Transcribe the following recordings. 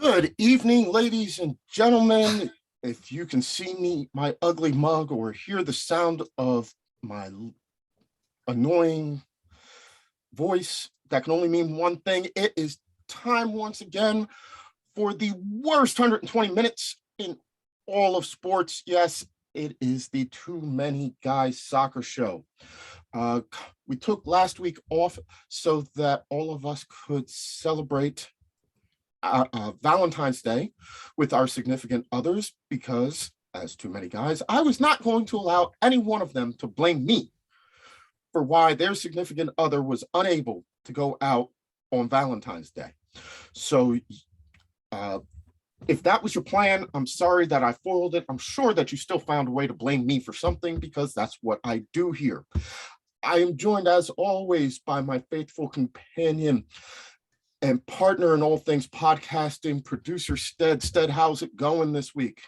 Good evening, ladies and gentlemen. If you can see me, my ugly mug, or hear the sound of my annoying voice, that can only mean one thing. It is time once again for the worst 120 minutes in all of sports. Yes, it is the Too Many Guys Soccer Show. We took last week off so that all of us could celebrate Valentine's Day with our significant others, because as Too Many Guys, I was not going to allow any one of them to blame me for why their significant other was unable to go out on Valentine's Day. So if that was your plan, I'm sorry that I foiled it. I'm sure that you still found a way to blame me for something, because that's what I do here. I am joined, as always, by my faithful companion and partner in all things podcasting, producer Stead. Stead, how's it going this week?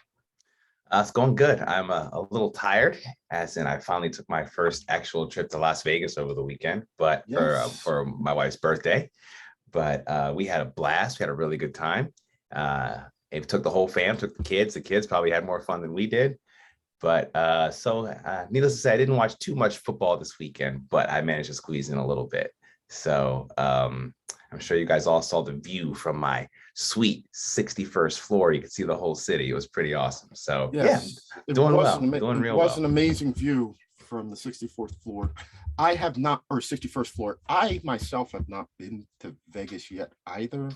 It's going good. I'm a little tired, as in I finally took my first actual trip to Las Vegas over the weekend, but yes, for my wife's birthday. But we had a blast. We had a really good time. It took the whole fam, took the kids. The kids probably had more fun than we did. But needless to say, I didn't watch too much football this weekend, but I managed to squeeze in a little bit. So I'm sure you guys all saw the view from my sweet 61st floor. You could see the whole city. It was pretty awesome. So yes, yeah, doing well, doing real well. It was an amazing view from the 64th floor. I have not, or 61st floor. I myself have not been to Vegas yet either.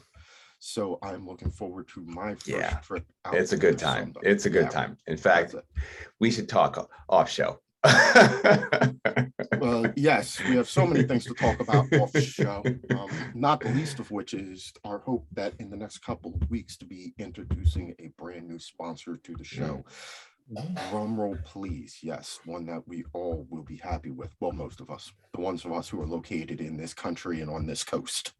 So I'm looking forward to my first trip out. It's a good time. It's a good time. In fact, we should talk off show. Well, yes, we have so many things to talk about off the show, not the least of which is our hope that in the next couple of weeks to be introducing a brand new sponsor to the show. Drum roll, please. Yes, one that we all will be happy with. Well, most of us, the ones of us who are located in this country and on this coast.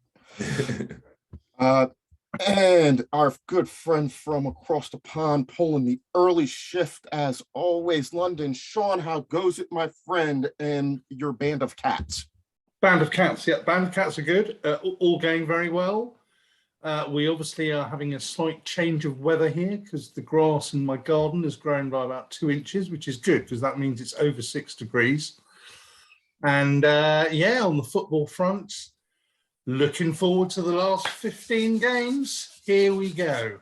And our good friend from across the pond, pulling the early shift, as always, London. Sean, how goes it, my friend, and your band of cats? Band of cats, yeah. Band of cats are good. All going very well. We obviously are having a slight change of weather here, because the grass in my garden has grown by about 2 inches, which is good, because that means it's over 6 degrees. And on the football front, looking forward to the last 15 games. Here we go.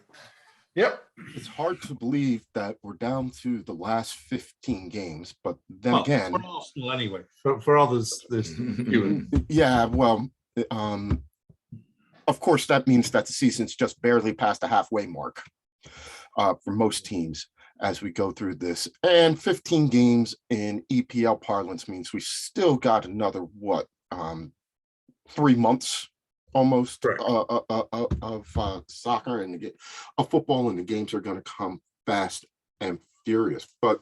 Yep. It's hard to believe that we're down to the last 15 games, but then again, for Arsenal anyway. For others, there's fewer. Yeah, well, of course, that means that the season's just barely past the halfway mark for most teams as we go through this. And 15 games in EPL parlance means we still got another 3 months almost of soccer and of football, and the games are going to come fast and furious. But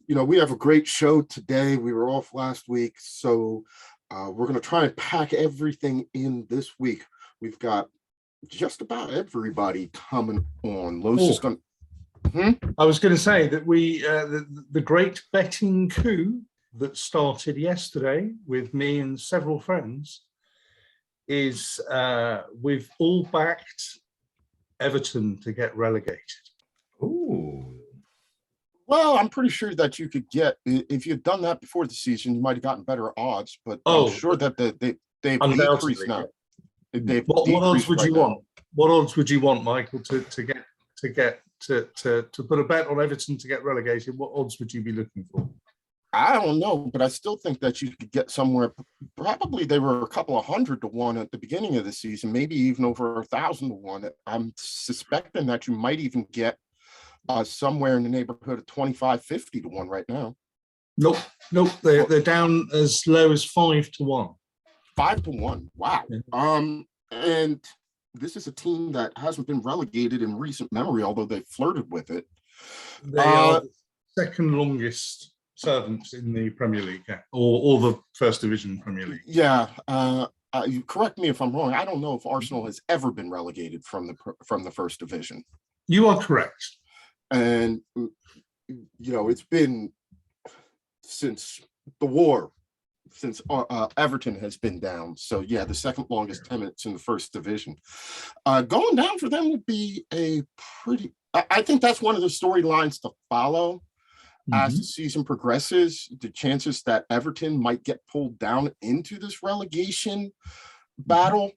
we have a great show today. We were off last week, so we're going to try and pack everything in this week. We've got just about everybody coming on. Los is going. I was going to say that we the great betting coup that started yesterday with me and several friends is we've all backed Everton to get relegated. Ooh. Well, I'm pretty sure that you could get, if you'd done that before the season, you might have gotten better odds, but I'm sure that they've decreased now. What odds would you want? What odds would you want, Michael, to put a bet on Everton to get relegated? What odds would you be looking for? I don't know, but I still think that you could get somewhere. Probably they were a couple of 100 to 1 at the beginning of the season, maybe even over 1,000 to 1. I'm suspecting that you might even get somewhere in the neighborhood of 25, 50 to 1 right now. Nope. They're down as low as 5 to 1. 5 to 1. Wow. Yeah. And this is a team that hasn't been relegated in recent memory, although they flirted with it. They are the second longest servants in the Premier League, or the First Division Premier League. Yeah, you correct me if I'm wrong. I don't know if Arsenal has ever been relegated from the First Division. You are correct. And it's been since the war since Everton has been down. So yeah, the second longest tenants in the first division. Going down for them would be a pretty. I think that's one of the storylines to follow as the season progresses. The chances that Everton might get pulled down into this relegation battle.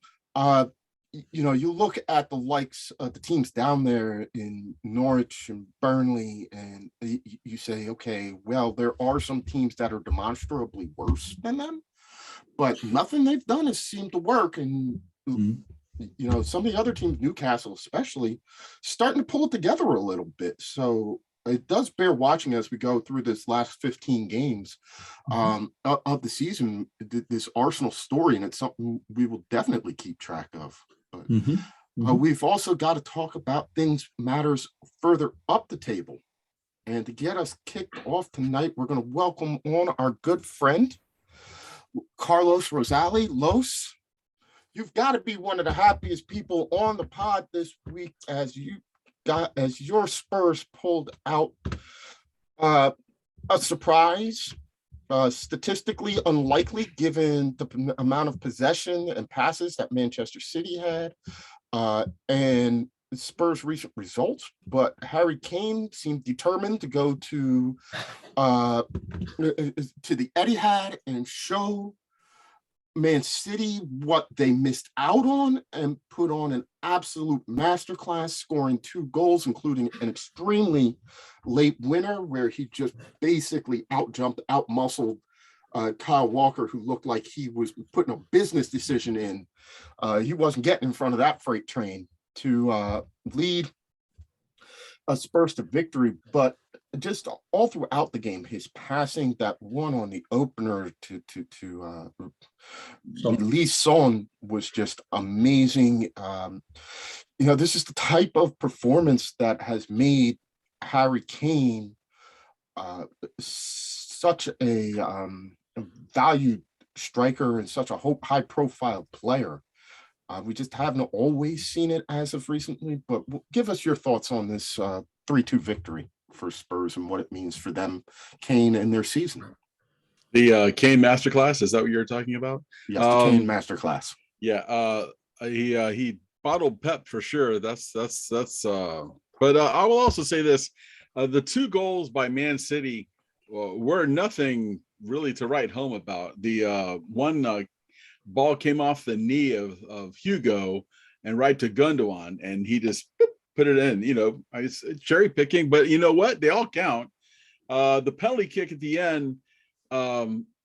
You look at the likes of the teams down there in Norwich and Burnley, and you say, okay, well, there are some teams that are demonstrably worse than them, but nothing they've done has seemed to work. And, some of the other teams, Newcastle especially, starting to pull it together a little bit. So it does bear watching as we go through this last 15 games of the season, this Arsenal story, and it's something we will definitely keep track of. But we've also got to talk about matters further up the table. And to get us kicked off tonight, we're going to welcome on our good friend, Carlos Rosali. Los, you've got to be one of the happiest people on the pod this week as your Spurs pulled out a surprise, statistically unlikely given the amount of possession and passes that Manchester City had, and Spurs' recent results. But Harry Kane seemed determined to go to the Etihad and show Man City what they missed out on, and put on an absolute masterclass, scoring 2 goals, including an extremely late winner where he just basically out-muscled Kyle Walker, who looked like he was putting a business decision in. He wasn't getting in front of that freight train to lead Spurs to victory. But just all throughout the game, his passing, that one on the opener to Lee Son was just amazing. This is the type of performance that has made Harry Kane such a valued striker and such a high-profile player. We just haven't always seen it as of recently, but give us your thoughts on this 3-2 victory for Spurs and what it means for them, Kane, and their season. The Kane masterclass, is that what you're talking about? Yes, the Kane masterclass. Yeah, he bottled Pep for sure. That's but I will also say this: the 2 goals by Man City were nothing really to write home about. The one ball came off the knee of Hugo and right to Gundogan, and he just put it in. It's cherry picking, but you know what? They all count. The penalty kick at the end,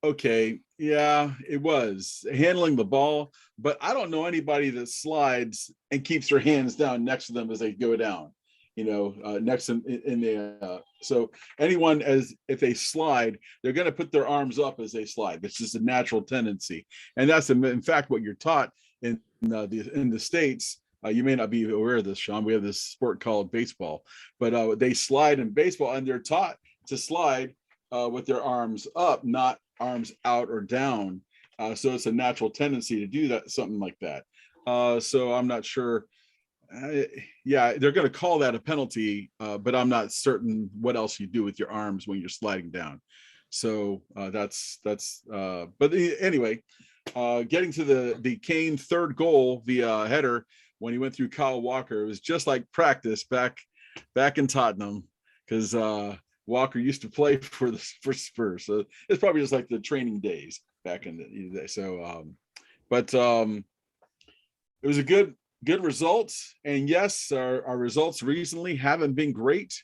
okay, yeah, it was handling the ball, but I don't know anybody that slides and keeps their hands down next to them as they go down. Next in the so anyone, if they slide, they're going to put their arms up as they slide. It's just a natural tendency, and that's in fact what you're taught in the States. You may not be aware of this, Sean. We have this sport called baseball, but they slide in baseball, and they're taught to slide with their arms up, not arms out or down. So it's a natural tendency to do something like that. So I'm not sure. They're going to call that a penalty, but I'm not certain what else you do with your arms when you're sliding down. So but anyway, getting to the Kane third goal via header when he went through Kyle Walker, it was just like practice back in Tottenham, because Walker used to play for Spurs. So it's probably just like the training days back in the day. So, but it was a good results. And yes, our results recently haven't been great,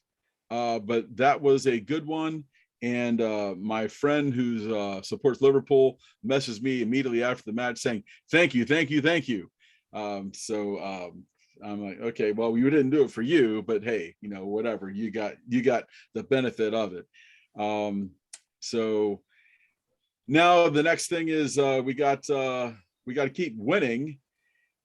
but that was a good one. And my friend who supports Liverpool messaged me immediately after the match saying, thank you. So I'm like, okay, well, we didn't do it for you, but hey, whatever, you got the benefit of it. So now the next thing is we got to keep winning.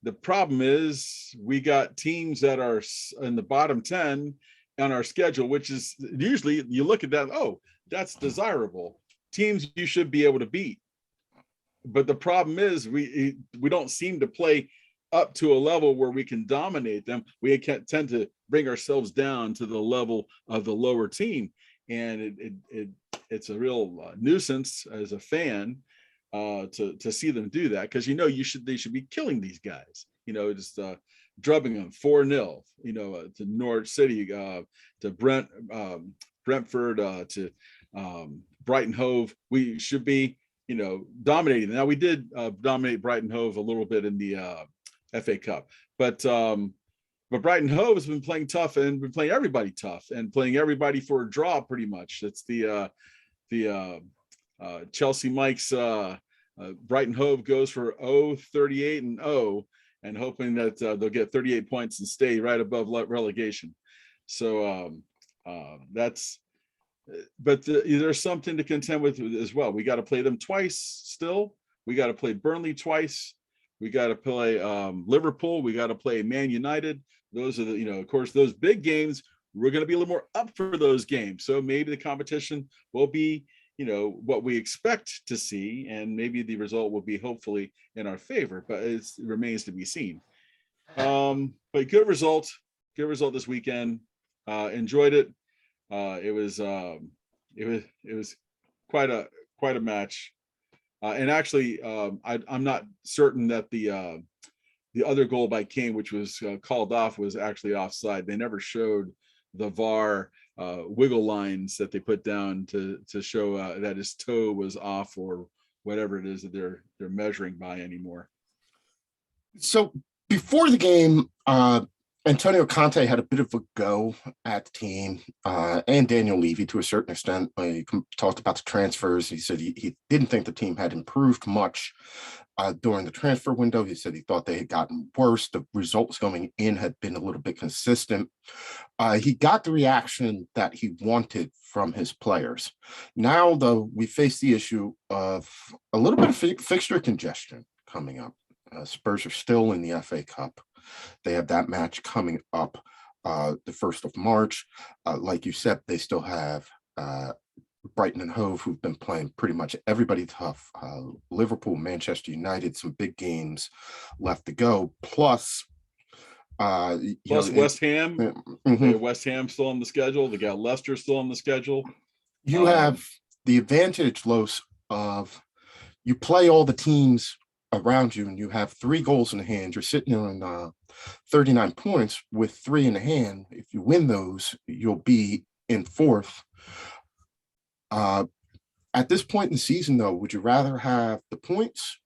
The problem is we got teams that are in the bottom 10 on our schedule, which is usually you look at that, oh, that's desirable. Teams you should be able to beat. But the problem is we don't seem to play up to a level where we can dominate them. We tend to bring ourselves down to the level of the lower team. And it's a real nuisance as a fan. to see them do that, because they should be killing these guys, just drubbing them 4-0, to Norwich City, to Brentford, to Brighton Hove. We should be dominating. Now, we did dominate Brighton Hove a little bit in the FA Cup, but Brighton Hove has been playing tough and been playing everybody tough and playing everybody for a draw pretty much. It's the Chelsea Mike's Brighton Hove goes for 38-0 and hoping that they'll get 38 points and stay right above relegation. So there's something to contend with as well. We got to play them twice still. We got to play Burnley twice. We got to play Liverpool. We got to play Man United. Those are of course, those big games. We're going to be a little more up for those games. So maybe the competition will be, what we expect to see, and maybe the result will be hopefully in our favor, but it remains to be seen. But good result this weekend. Enjoyed it. It was quite a match. And actually, I'm not certain that the other goal by Kane, which was called off, was actually offside. They never showed the VAR wiggle lines that they put down to show that his toe was off or whatever it is that they're measuring by anymore. So before the game, Antonio Conte had a bit of a go at the team, and Daniel Levy to a certain extent. He talked about the transfers. He said he didn't think the team had improved much during the transfer window. He said he thought they had gotten worse. The results going in had been a little bit consistent. He got the reaction that he wanted from his players. Now, though, we face the issue of a little bit of fixture congestion coming up. Spurs are still in the FA Cup. They have that match coming up the 1st of March. Like you said, they still have Brighton and Hove, who've been playing pretty much everybody tough. Liverpool, Manchester United, some big games left to go. Plus West Ham. Mm-hmm. West Ham still on the schedule. They got Leicester still on the schedule. You have the advantage, Los, of you play all the teams around you and you have 3 goals in hand. You're sitting on 39 points with 3 in the hand. If you win those, you'll be in 4th. At this point in the season, though, would you rather have the points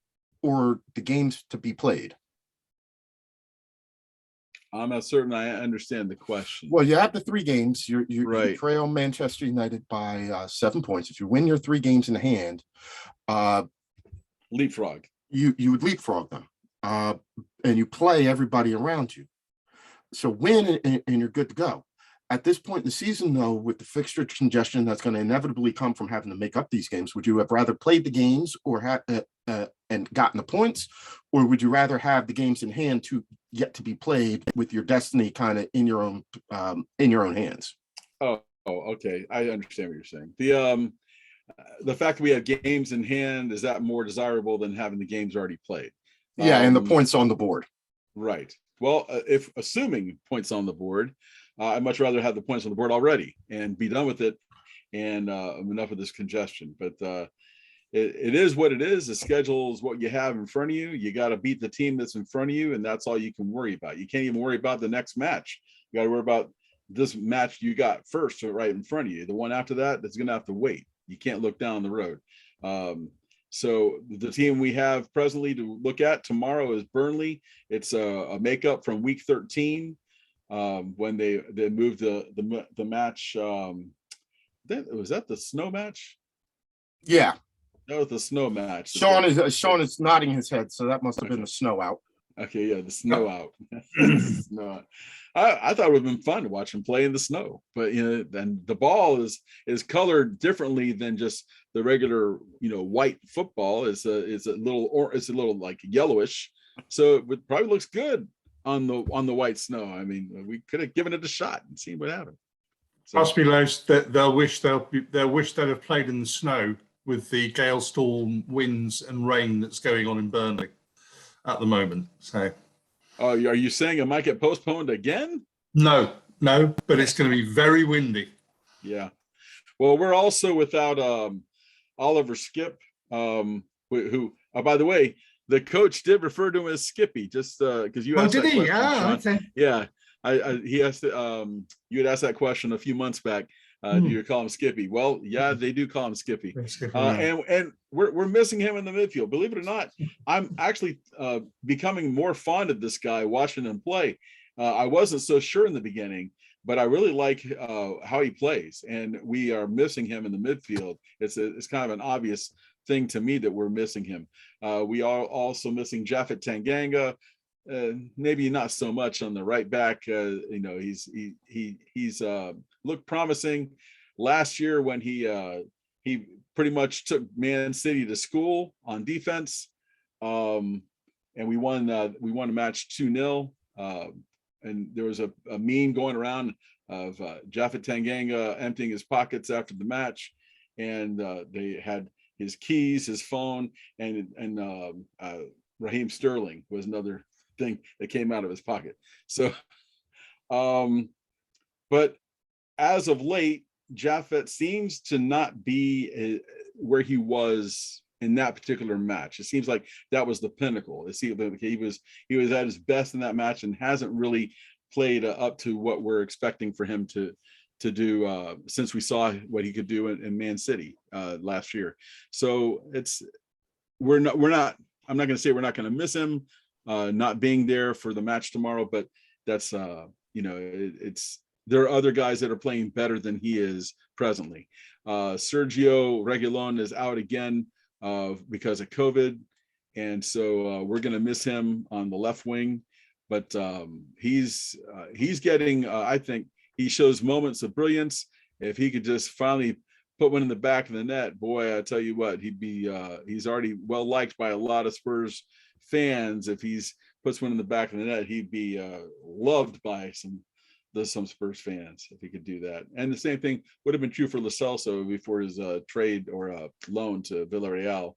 or the games to be played? I'm not certain I understand the question. Well, you have the 3 games. You right. trail Manchester United by 7 points. If you win your 3 games in the hand, leapfrog. You would leapfrog them, and you play everybody around you. So win and you're good to go. At this point in the season, though, with the fixture congestion that's going to inevitably come from having to make up these games, would you have rather played the games or and gotten the points, or would you rather have the games in hand to yet to be played with your destiny kind of in your own hands? Oh, okay. I understand what you're saying. The fact that we have games in hand, is that more desirable than having the games already played? Yeah, and the points on the board. Right. Well, if assuming points on the board, I'd much rather have the points on the board already and be done with it, and enough of this congestion. But it is what it is. The schedule is what you have in front of you. You got to beat the team that's in front of you, and that's all you can worry about. You can't even worry about the next match. You got to worry about this match you got first, right in front of you. The one after that, that's going to have to wait. You can't look down the road. So the team we have presently to look at tomorrow is Burnley. It's a makeup from week 13 when they moved the match. Was that the snow match? Yeah, that was the snow match. Sean is nodding his head, so that must have been the snow out. Okay, yeah, the snow out. Snow out. I thought it would have been fun to watch him play in the snow, but then the ball is colored differently than just the regular white football. It's a little like yellowish, so it probably looks good on the white snow. I mean, we could have given it a shot and seen what happened. So, must be those that they'll wish they'd have played in the snow with the gale storm winds and rain that's going on in Burnley at the moment. So. Are you saying it might get postponed again? No, but it's going to be very windy. Yeah. Well, we're also without Oliver Skip. who by the way, the coach did refer to him as Skippy, just because you Oh, asked did that he? question, Ah, Sean. okay. Yeah, he asked you had asked that question a few months back. Do you call him Skippy? Well, yeah, they do call him Skippy. And we're missing him in the midfield. Believe it or not, I'm actually becoming more fond of this guy watching him play. I wasn't so sure in the beginning, but I really like how he plays, and we are missing him in the midfield. It's kind of an obvious thing to me that we're missing him. We are also missing Japhet Tanganga. Maybe not so much on the right back. He's looked promising last year when he pretty much took Man City to school on defense, and we won a match 2-0. And there was a meme going around of Japhet Tanganga emptying his pockets after the match, and they had his keys, his phone, and Raheem Sterling was another thing that came out of his pocket. So, but as of late, Japhet seems to not be where he was in that particular match. It seems like that was the pinnacle. It seems like he was at his best in that match and hasn't really played up to what we're expecting for him to do since we saw what he could do in Man City last year. So we're not. I'm not going to say we're not going to miss him not being there for the match tomorrow, but that's there are other guys that are playing better than he is presently. Sergio Reguilon is out again because of COVID, and so we're going to miss him on the left wing. But he's getting. I think he shows moments of brilliance. If he could just finally put one in the back of the net, boy, I tell you what, he's already well liked by a lot of Spurs fans. If he's puts one in the back of the net, he'd be loved by some Spurs fans if he could do that. And the same thing would have been true for Lo Celso before his trade or loan to Villarreal.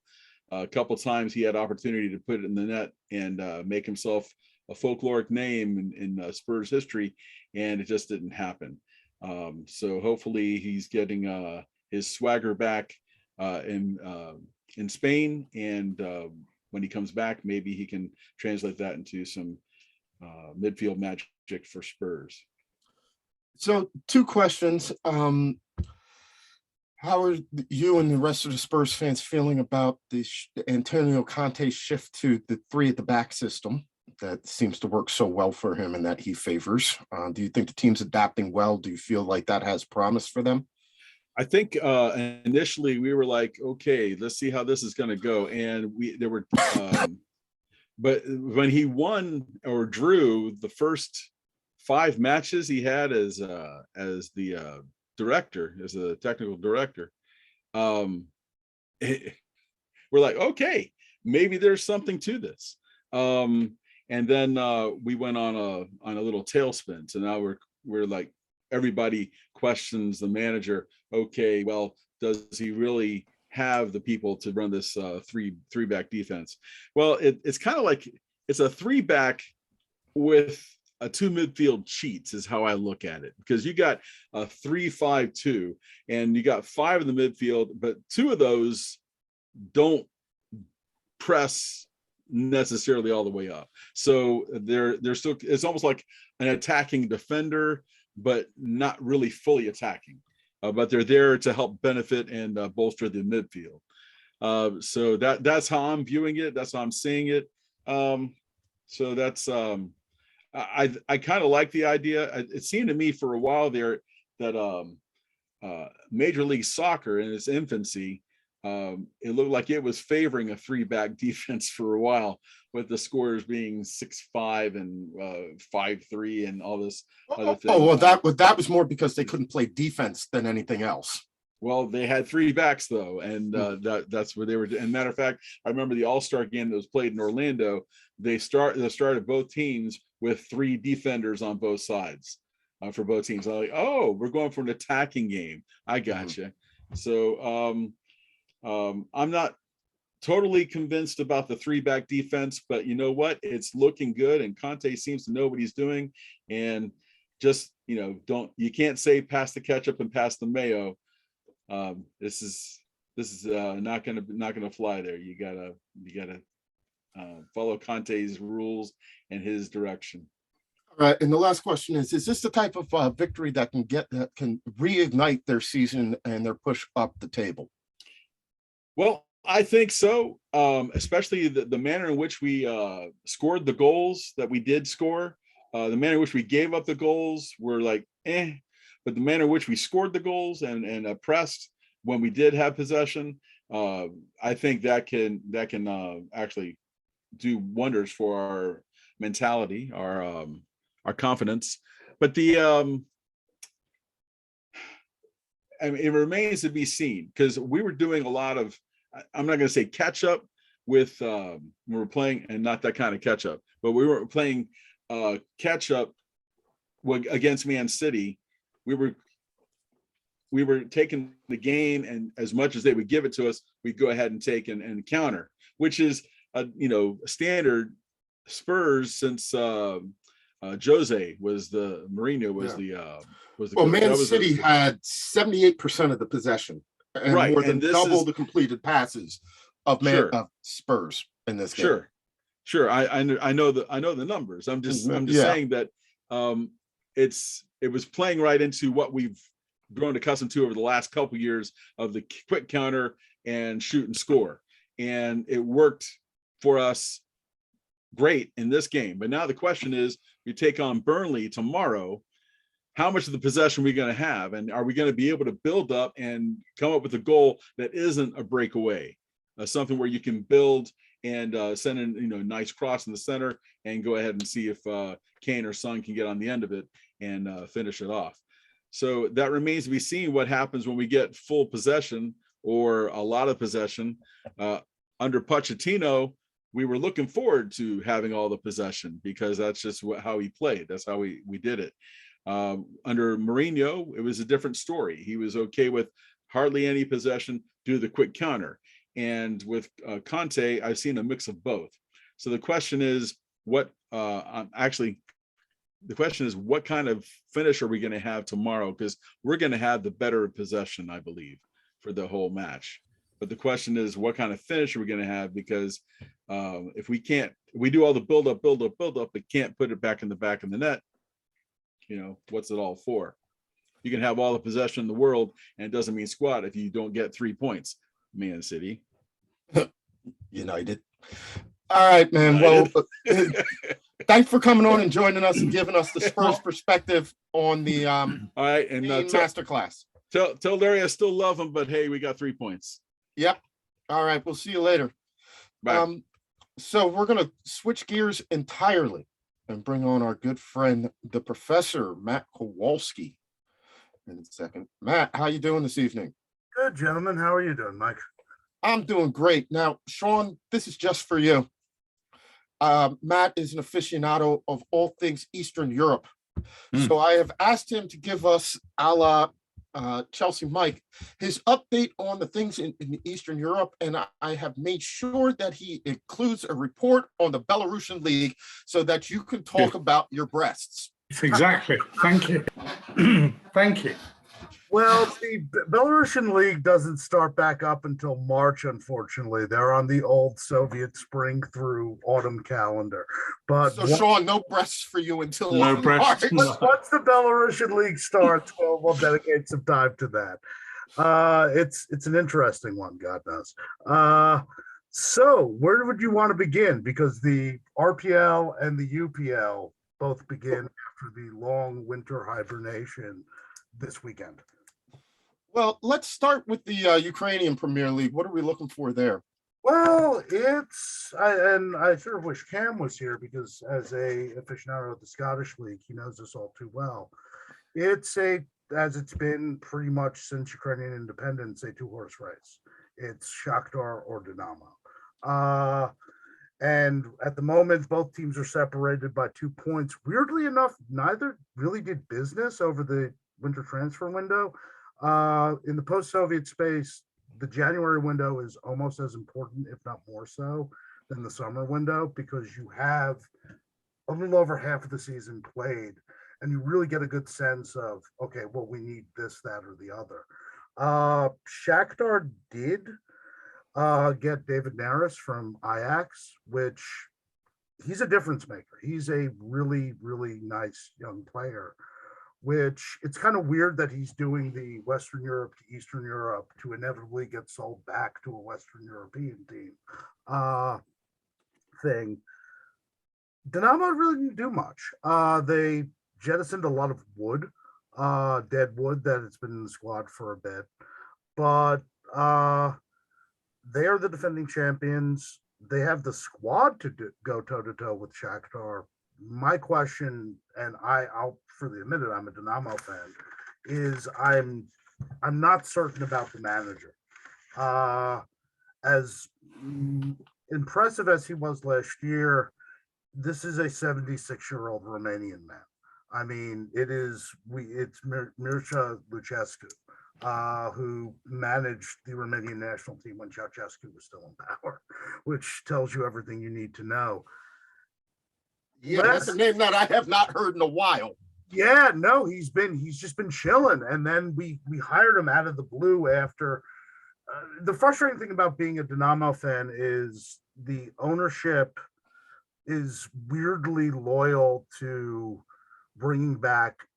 A couple times he had opportunity to put it in the net and make himself a folkloric name in Spurs history, and it just didn't happen. So hopefully he's getting his swagger back in Spain, and when he comes back, maybe he can translate that into some midfield magic for Spurs. So 2 questions. How are you and the rest of the Spurs fans feeling about the Antonio Conte's shift to the 3 at the back system that seems to work so well for him and that he favors? Do you think the team's adapting well? Do you feel like that has promise for them? I think initially we were like, okay, let's see how this is going to go. And but when he won or drew the first 5 matches he had as the director, as a technical director, we're like, okay, maybe there's something to this. And then we went on a little tailspin. So now we're like, everybody questions the manager. Okay, well, does he really have the people to run this three back defense? Well, it's kind of like it's a 3-back with a 2 midfield cheats is how I look at it, because you got a 3-5-2 and you got 5 in the midfield, but 2 of those don't press necessarily all the way up. So they're still, it's almost like an attacking defender, but not really fully attacking. But they're there to help benefit and bolster the midfield. So that's how I'm viewing it. That's how I'm seeing it. So that's I kind of like the idea. It seemed to me for a while there that Major League Soccer in its infancy, it looked like it was favoring a 3-back defense for a while, with the scores being 6-5 and 5-3 and all this other thing. Oh, well, that was more because they couldn't play defense than anything else. Well, they had 3 backs though, and that's where they were. And matter of fact, I remember the All-Star game that was played in Orlando. They started both teams with 3 defenders on both sides for both teams. I'm like, oh, we're going for an attacking game. I gotcha. So I'm not totally convinced about the 3-back defense, but you know what? It's looking good, and Conte seems to know what he's doing. And just, you can't say pass the ketchup and pass the mayo. This is this is not gonna fly there. You gotta follow Conte's rules and his direction. All right, and the last question is this the type of victory that can reignite their season and their push up the table? Well, I think so, especially the manner in which we scored the goals that we did score. The manner in which we gave up the goals were like, but the manner in which we scored the goals and pressed when we did have possession, I think that can actually do wonders for our mentality, our confidence. But I mean, it remains to be seen, because we were doing a lot of, I'm not going to say catch up with when we're playing, and not that kind of catch up, but we were playing catch up against Man City. We were taking the game, and as much as they would give it to us, we'd go ahead and take and counter, which is standard Spurs since Jose was the Mourinho was the well, coach. Man City had 78% of the possession and right, more than and double the completed passes of of Spurs in this game. Sure. I know the numbers. I'm just saying that it was playing right into what we've grown accustomed to over the last couple of years of the quick counter and shoot and score, and it worked for us great in this game. But now the question is, we take on Burnley tomorrow. How much of the possession are we going to have, and are we going to be able to build up and come up with a goal that isn't a breakaway, something where you can build and send in nice cross in the center and go ahead and see if Kane or Son can get on the end of it and finish it off. So that remains to be seen what happens when we get full possession or a lot of possession. Under Pochettino, we were looking forward to having all the possession, because that's just how he played. That's how we did it. Under Mourinho, it was a different story. He was okay with hardly any possession, do the quick counter. And with Conte, I've seen a mix of both. So the question is, what kind of finish are we going to have tomorrow? Because we're going to have the better possession, I believe, for the whole match. But the question is, what kind of finish are we going to have? Because if we do all the build up, but can't put it back in the back of the net, what's it all for? You can have all the possession in the world, and it doesn't mean squat if you don't get 3 points. Man City. United. All right, man. Well, thanks for coming on and joining us and giving us the Spurs perspective on the all right, and masterclass. Tell Larry I still love him, but hey, we got 3 points. Yep. All right, we'll see you later. Bye. So we're gonna switch gears entirely and bring on our good friend, the Professor Matt Kowalski, in a second. Matt, how you doing this evening? Good, gentlemen. How are you doing, Mike? I'm doing great. Now, Sean, this is just for you. Matt is an aficionado of all things Eastern Europe. So I have asked him to give us, a la Chelsea Mike, his update on the things in Eastern Europe. And I have made sure that he includes a report on the Belarusian League so that you can talk about your breasts. Exactly. Thank you. Thank you. Well, the Belarusian League doesn't start back up until March, unfortunately. They're on the old Soviet spring through autumn calendar. But so, Sean, no breasts for you until no breasts. Once the Belarusian League starts, we'll dedicate some time to that. It's an interesting one, God knows. So where would you want to begin? Because the RPL and the UPL both begin after the long winter hibernation this weekend. Well, let's start with the Ukrainian Premier League. What are we looking for there? Well, I sort of wish Cam was here, because as a aficionado of the Scottish League, he knows this all too well. It's as it's been pretty much since Ukrainian independence, a 2-horse race. It's Shakhtar or Dynamo. And at the moment, both teams are separated by 2 points. Weirdly enough, neither really did business over the winter transfer window. In the post-Soviet space, the January window is almost as important, if not more so, than the summer window, because you have a little over half of the season played, and you really get a good sense of, okay, well, we need this, that, or the other. Shakhtar did get David Neres from Ajax, which he's a difference maker. He's a really, really nice young player, which it's kind of weird that he's doing the Western Europe to Eastern Europe to inevitably get sold back to a Western European team thing. Dynamo really didn't do much. They jettisoned a lot of wood, dead wood that has been in the squad for a bit, but they are the defending champions. They have the squad to go toe to toe with Shakhtar. My question, and I'll freely admit it, I'm a Dynamo fan, is I'm not certain about the manager. As impressive as he was last year, this is a 76-year-old Romanian man. I mean, it's Mircea Lucescu, who managed the Romanian national team when Ceausescu was still in power, which tells you everything you need to know. Yeah, that's a name that I have not heard in a while. Yeah, no, he's just been chilling, and then we hired him out of the blue after. The frustrating thing about being a Dynamo fan is the ownership is weirdly loyal to bringing back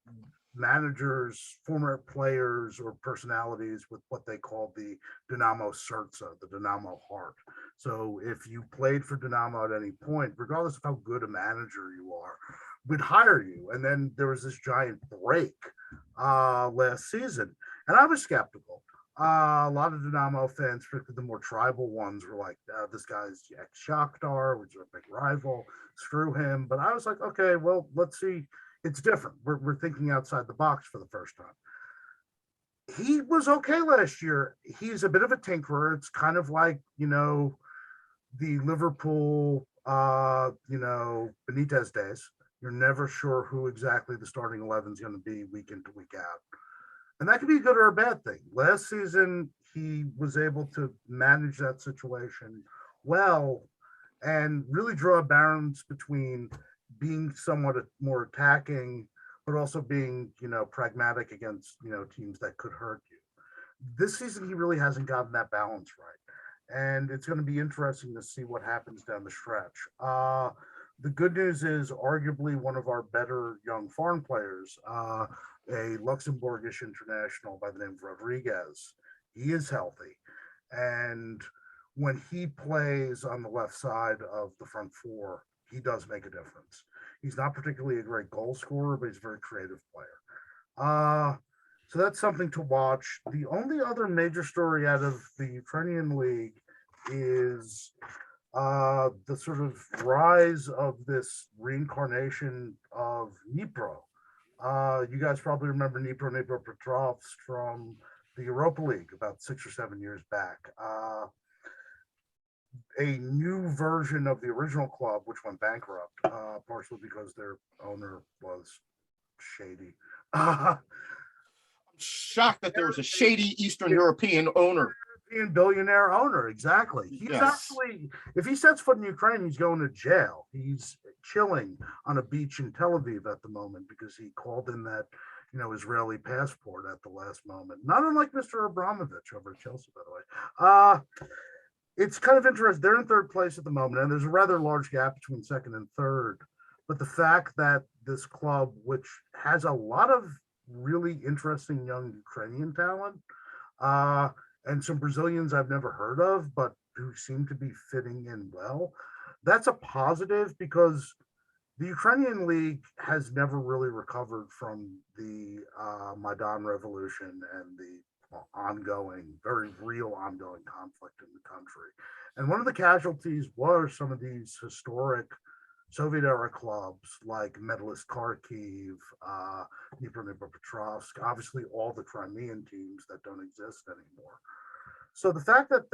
managers, former players, or personalities with what they call the Dynamo Serca, the Dynamo heart. So if you played for Dynamo at any point, regardless of how good a manager you are, we'd hire you. And then there was this giant break last season, and I was skeptical. A lot of Dynamo fans, particularly the more tribal ones, were like, this guy's ex-Shakhtar, which is a big rival, screw him. But I was like, okay, well, let's see. It's different. We're thinking outside the box for the first time. He was okay last year. He's a bit of a tinkerer. It's kind of like, the Liverpool, Benitez days. You're never sure who exactly the starting 11 is going to be week in to week out. And that could be a good or a bad thing. Last season, he was able to manage that situation well and really draw a balance between being somewhat more attacking, but also being, pragmatic against, teams that could hurt you. This season, he really hasn't gotten that balance right. And it's going to be interesting to see what happens down the stretch. The good news is arguably one of our better young foreign players, a Luxembourgish international by the name of Rodriguez. He is healthy. And when he plays on the left side of the front four, he does make a difference. He's not particularly a great goal scorer, but he's a very creative player. So that's something to watch. The only other major story out of the Ukrainian league is the sort of rise of this reincarnation of Dnipro. You guys probably remember Dnipropetrovsk from the Europa League about 6 or 7 years back. A new version of the original club, which went bankrupt, partially because their owner was shady. Shocked that there was a shady Eastern European owner. Billionaire owner, exactly. He's actually, if he sets foot in Ukraine, he's going to jail. He's chilling on a beach in Tel Aviv at the moment because he called in that, Israeli passport at the last moment. Not unlike Mr. Abramovich over at Chelsea, by the way. It's kind of interesting. They're in third place at the moment, and there's a rather large gap between second and third. But the fact that this club, which has a lot of really interesting young Ukrainian talent, and some Brazilians I've never heard of, but who seem to be fitting in well, that's a positive because the Ukrainian league has never really recovered from the Maidan revolution and the very real ongoing conflict in the country. And one of the casualties were some of these historic Soviet era clubs like Medalist Kharkiv, Dnipropetrovsk, obviously all the Crimean teams that don't exist anymore. So the fact that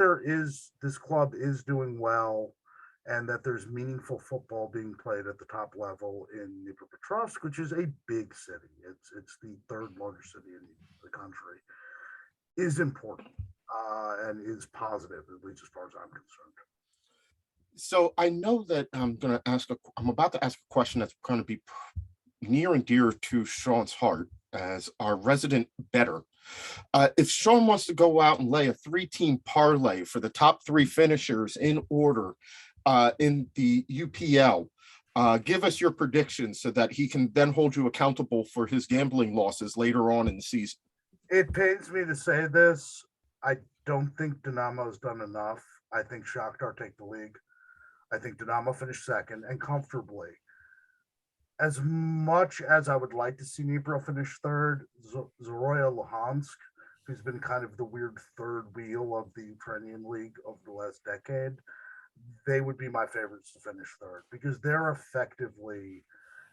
this club is doing well and that there's meaningful football being played at the top level in Dnipropetrovsk, which is a big city. It's the third largest city in the country, is important and is positive, at least as far as I'm concerned. So I know that I'm about to ask a question that's going to be near and dear to Sean's heart. as our resident bettor. If Sean wants to go out and lay a 3-team parlay for the top 3 finishers in order in the UPL, give us your predictions so that he can then hold you accountable for his gambling losses later on in the season. It pains me to say this. I don't think Dynamo's done enough. I think Shakhtar take the league. I think Dynamo finished second and comfortably. As much as I would like to see Dnipro finish third, Zoroya Luhansk, who's been kind of the weird third wheel of the Ukrainian league over the last decade, they would be my favorites to finish third because they're effectively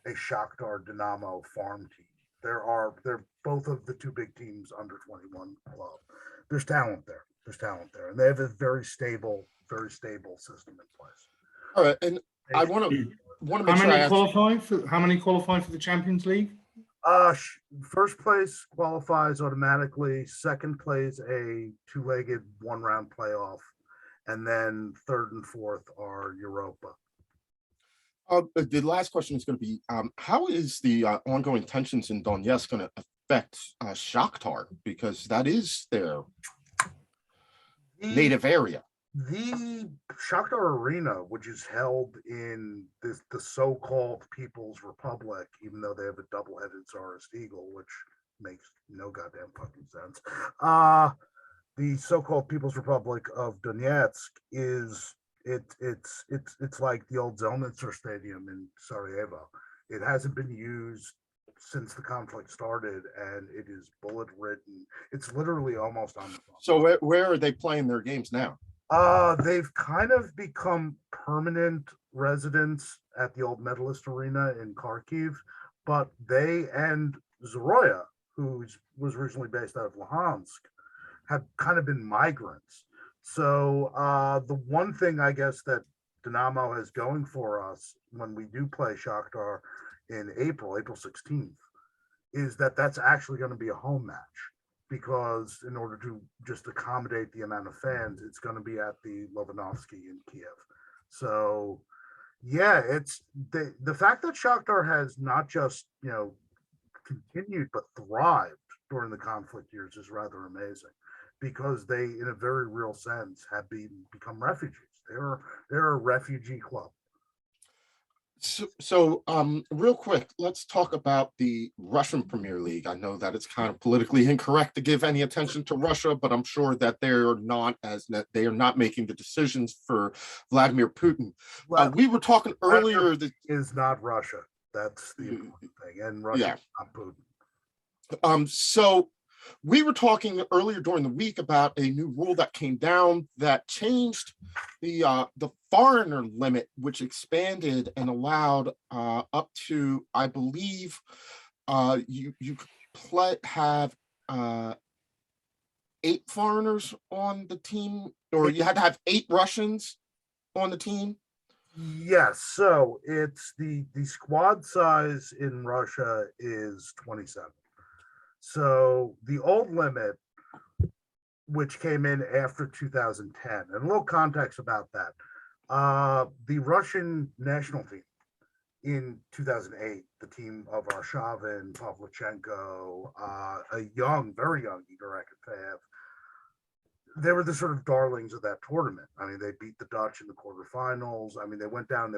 a Shakhtar Dynamo farm team. They're both of the 2 big teams under 21 club. There's talent there. And they have a very stable system in place. All right, and I want to make sure How many qualify for the Champions League? First place qualifies automatically. Second plays a 2-legged 1-round playoff, and then third and fourth are Europa. The last question is going to be, how is the ongoing tensions in Donetsk going to affect Shakhtar? Because that is their native area. The Shakhtar Arena, which is held in the so-called People's Republic, even though they have a double-headed Tsarist eagle, which makes no goddamn fucking sense. The so-called People's Republic of Donetsk is it's like the old Zelnitzer Stadium in Sarajevo. It hasn't been used since the conflict started, and it is bullet-ridden. It's literally almost on the phone. So where are they playing their games now? They've kind of become permanent residents at the old Medalist Arena in Kharkiv, but they and Zoroya, who was originally based out of Luhansk, have kind of been migrants. So the one thing I guess that Dynamo has going for us when we do play Shakhtar in April 16th, is that that's actually going to be a home match. Because in order to just accommodate the amount of fans, it's going to be at the Lobanovsky in Kiev. So, yeah, it's the fact that Shakhtar has not just, continued, but thrived during the conflict years is rather amazing because they, in a very real sense, have become refugees. They're a refugee club. So, real quick, let's talk about the Russian Premier League. I know that it's kind of politically incorrect to give any attention to Russia, but I'm sure that they are not making the decisions for Vladimir Putin. We were talking earlier that is not Russia. That's the important thing, and Russia is not Putin. So we were talking earlier during the week about a new rule that came down that changed the foreigner limit, which expanded and allowed up to, I believe, you have 8 foreigners on the team, or you had to have 8 Russians on the team. Yes, so it's the squad size in Russia is 27. So the old limit, which came in after 2010, and a little context about that. The Russian national team in 2008, the team of Arshavin, Pavlichenko, a young, very young Igor Akinfeev, they were the sort of darlings of that tournament. I mean, they beat the Dutch in the quarterfinals. I mean, they went down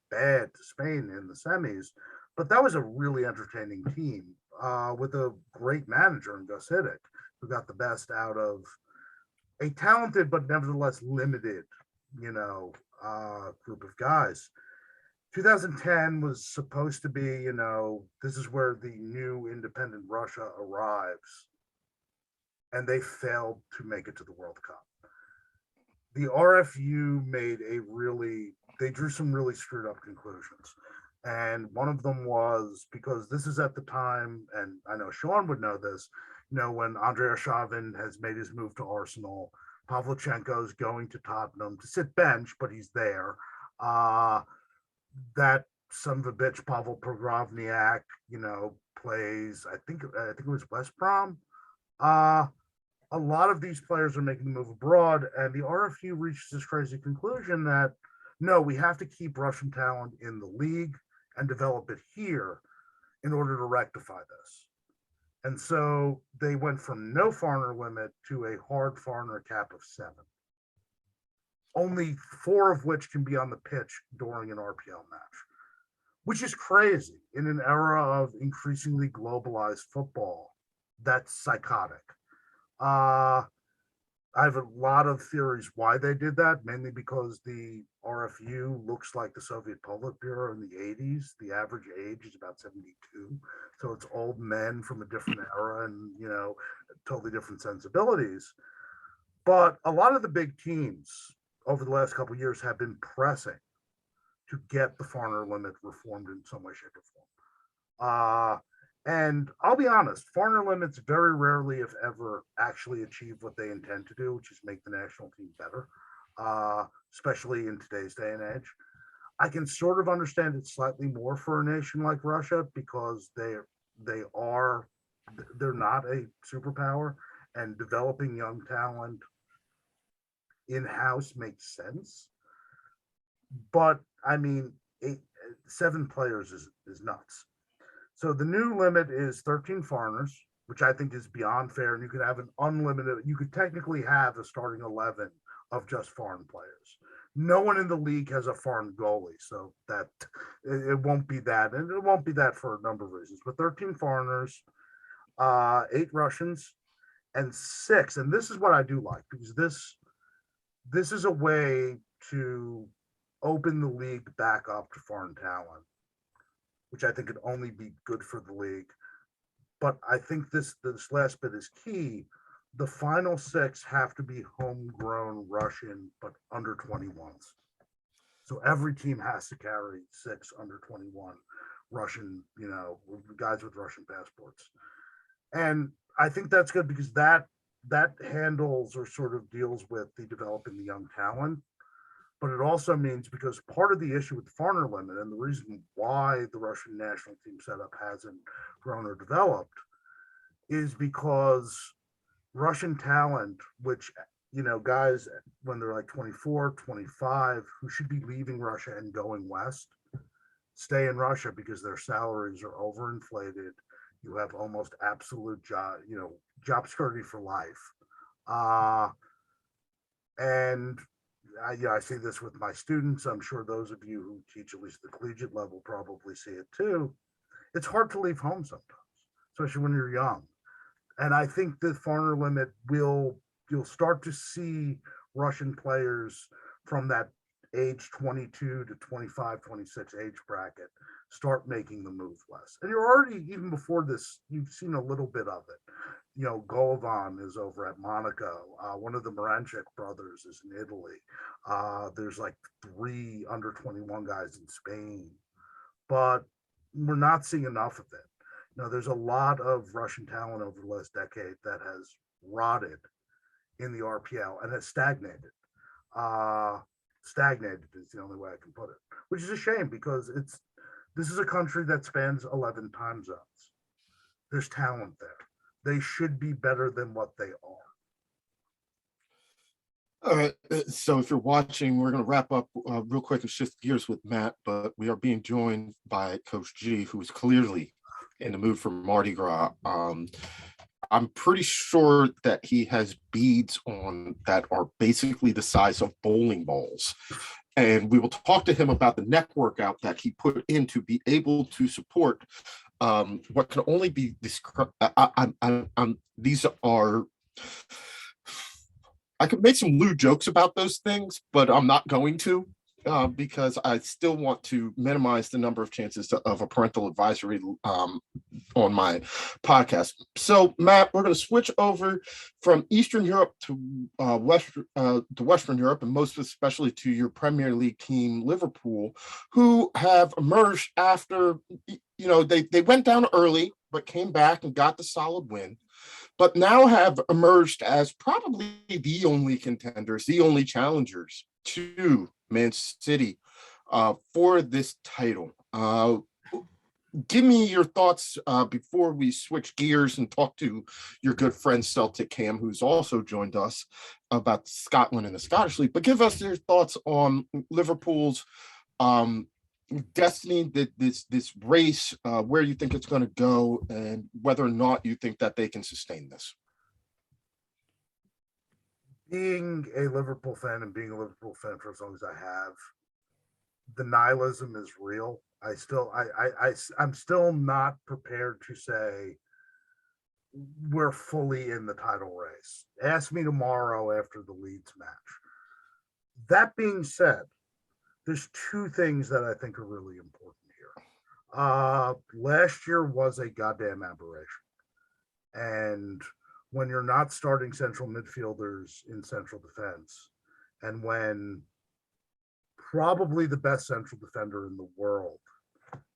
bad to Spain in the semis, but that was a really entertaining team with a great manager in Gus Hiddink, who got the best out of a talented but nevertheless limited, group of guys. 2010 was supposed to be, this is where the new independent Russia arrives, and they failed to make it to the World Cup. The RFU they drew some really screwed up conclusions. And one of them was because this is at the time, and I know Sean would know this, when Andrei Arshavin has made his move to Arsenal, Pavlichenko's going to Tottenham to sit bench, but he's there. That son of a bitch, Pavel Pogrovniak, plays, I think it was West Brom. A lot of these players are making the move abroad, and the RFU reached this crazy conclusion that, no, we have to keep Russian talent in the league and develop it here in order to rectify this. And so they went from no foreigner limit to a hard foreigner cap of 7. Only 4 of which can be on the pitch during an RPL match, which is crazy in an era of increasingly globalized football. That's psychotic. I have a lot of theories why they did that, mainly because the RFU looks like the Soviet Politburo in the 80s. The average age is about 72. So it's old men from a different era and, totally different sensibilities. But a lot of the big teams over the last couple of years have been pressing to get the foreigner limit reformed in some way, shape, or form. And I'll be honest, foreigner limits very rarely, if ever, actually achieve what they intend to do, which is make the national team better, especially in today's day and age. I can sort of understand it slightly more for a nation like Russia because they're not a superpower, and developing young talent in-house makes sense. But I mean, 7 players is nuts. So the new limit is 13 foreigners, which I think is beyond fair. And you could have you could technically have a starting 11 of just foreign players. No one in the league has a foreign goalie, so that it won't be that. And it won't be that for a number of reasons. But 13 foreigners, 8 Russians, and 6. And this is what I do like, because this is a way to open the league back up to foreign talent, which I think could only be good for the league. But I think this last bit is key. The final 6 have to be homegrown Russian, but under 21s. So every team has to carry 6 under 21 Russian, guys with Russian passports. And I think that's good because that handles or sort of deals with the developing the young talent. But it also means, because part of the issue with the foreigner limit and the reason why the Russian national team setup hasn't grown or developed is because Russian talent, which, guys when they're like 24, 25, who should be leaving Russia and going west, stay in Russia because their salaries are overinflated. You have almost absolute job security for life. And I see this with my students. I'm sure those of you who teach at least the collegiate level probably see it too. It's hard to leave home sometimes, especially when you're young. And I think the foreigner limit you'll start to see Russian players from that age 22 to 25, 26 age bracket start making the move less. And you're already, even before this, you've seen a little bit of it. Golovin is over at Monaco. One of the Moranchik brothers is in Italy. There's like 3 under 21 guys in Spain, but we're not seeing enough of it. There's a lot of Russian talent over the last decade that has rotted in the RPL and has stagnated. Stagnated is the only way I can put it, which is a shame because this is a country that spans 11 time zones. There's talent there. They should be better than what they are. All right. So if you're watching, we're going to wrap up real quick and shift gears with Matt, but we are being joined by Coach G, who is clearly in the mood for Mardi Gras. I'm pretty sure that he has beads on that are basically the size of bowling balls. And we will talk to him about the neck workout that he put in to be able to support what can only be described. These are, I could make some lewd jokes about those things, but I'm not going to. Because I still want to minimize the number of chances of a parental advisory on my podcast. So, Matt, we're going to switch over from Eastern Europe to Western Europe, and most especially to your Premier League team, Liverpool, who have emerged after, they went down early, but came back and got the solid win, but now have emerged as probably the only contenders, the only challengers to Man City for this title. Give me your thoughts before we switch gears and talk to your good friend Celtic Cam, who's also joined us, about Scotland and the Scottish League. But give us your thoughts on Liverpool's destiny, that this race, where you think it's going to go, and whether or not you think that they can sustain this. Being a Liverpool fan and being a Liverpool fan for as long as I have, the nihilism is real. I'm still not prepared to say we're fully in the title race. Ask me tomorrow after the Leeds match. That being said, there's two things that I think are really important here. Last year was a goddamn aberration. And when you're not starting central midfielders in central defense, and when probably the best central defender in the world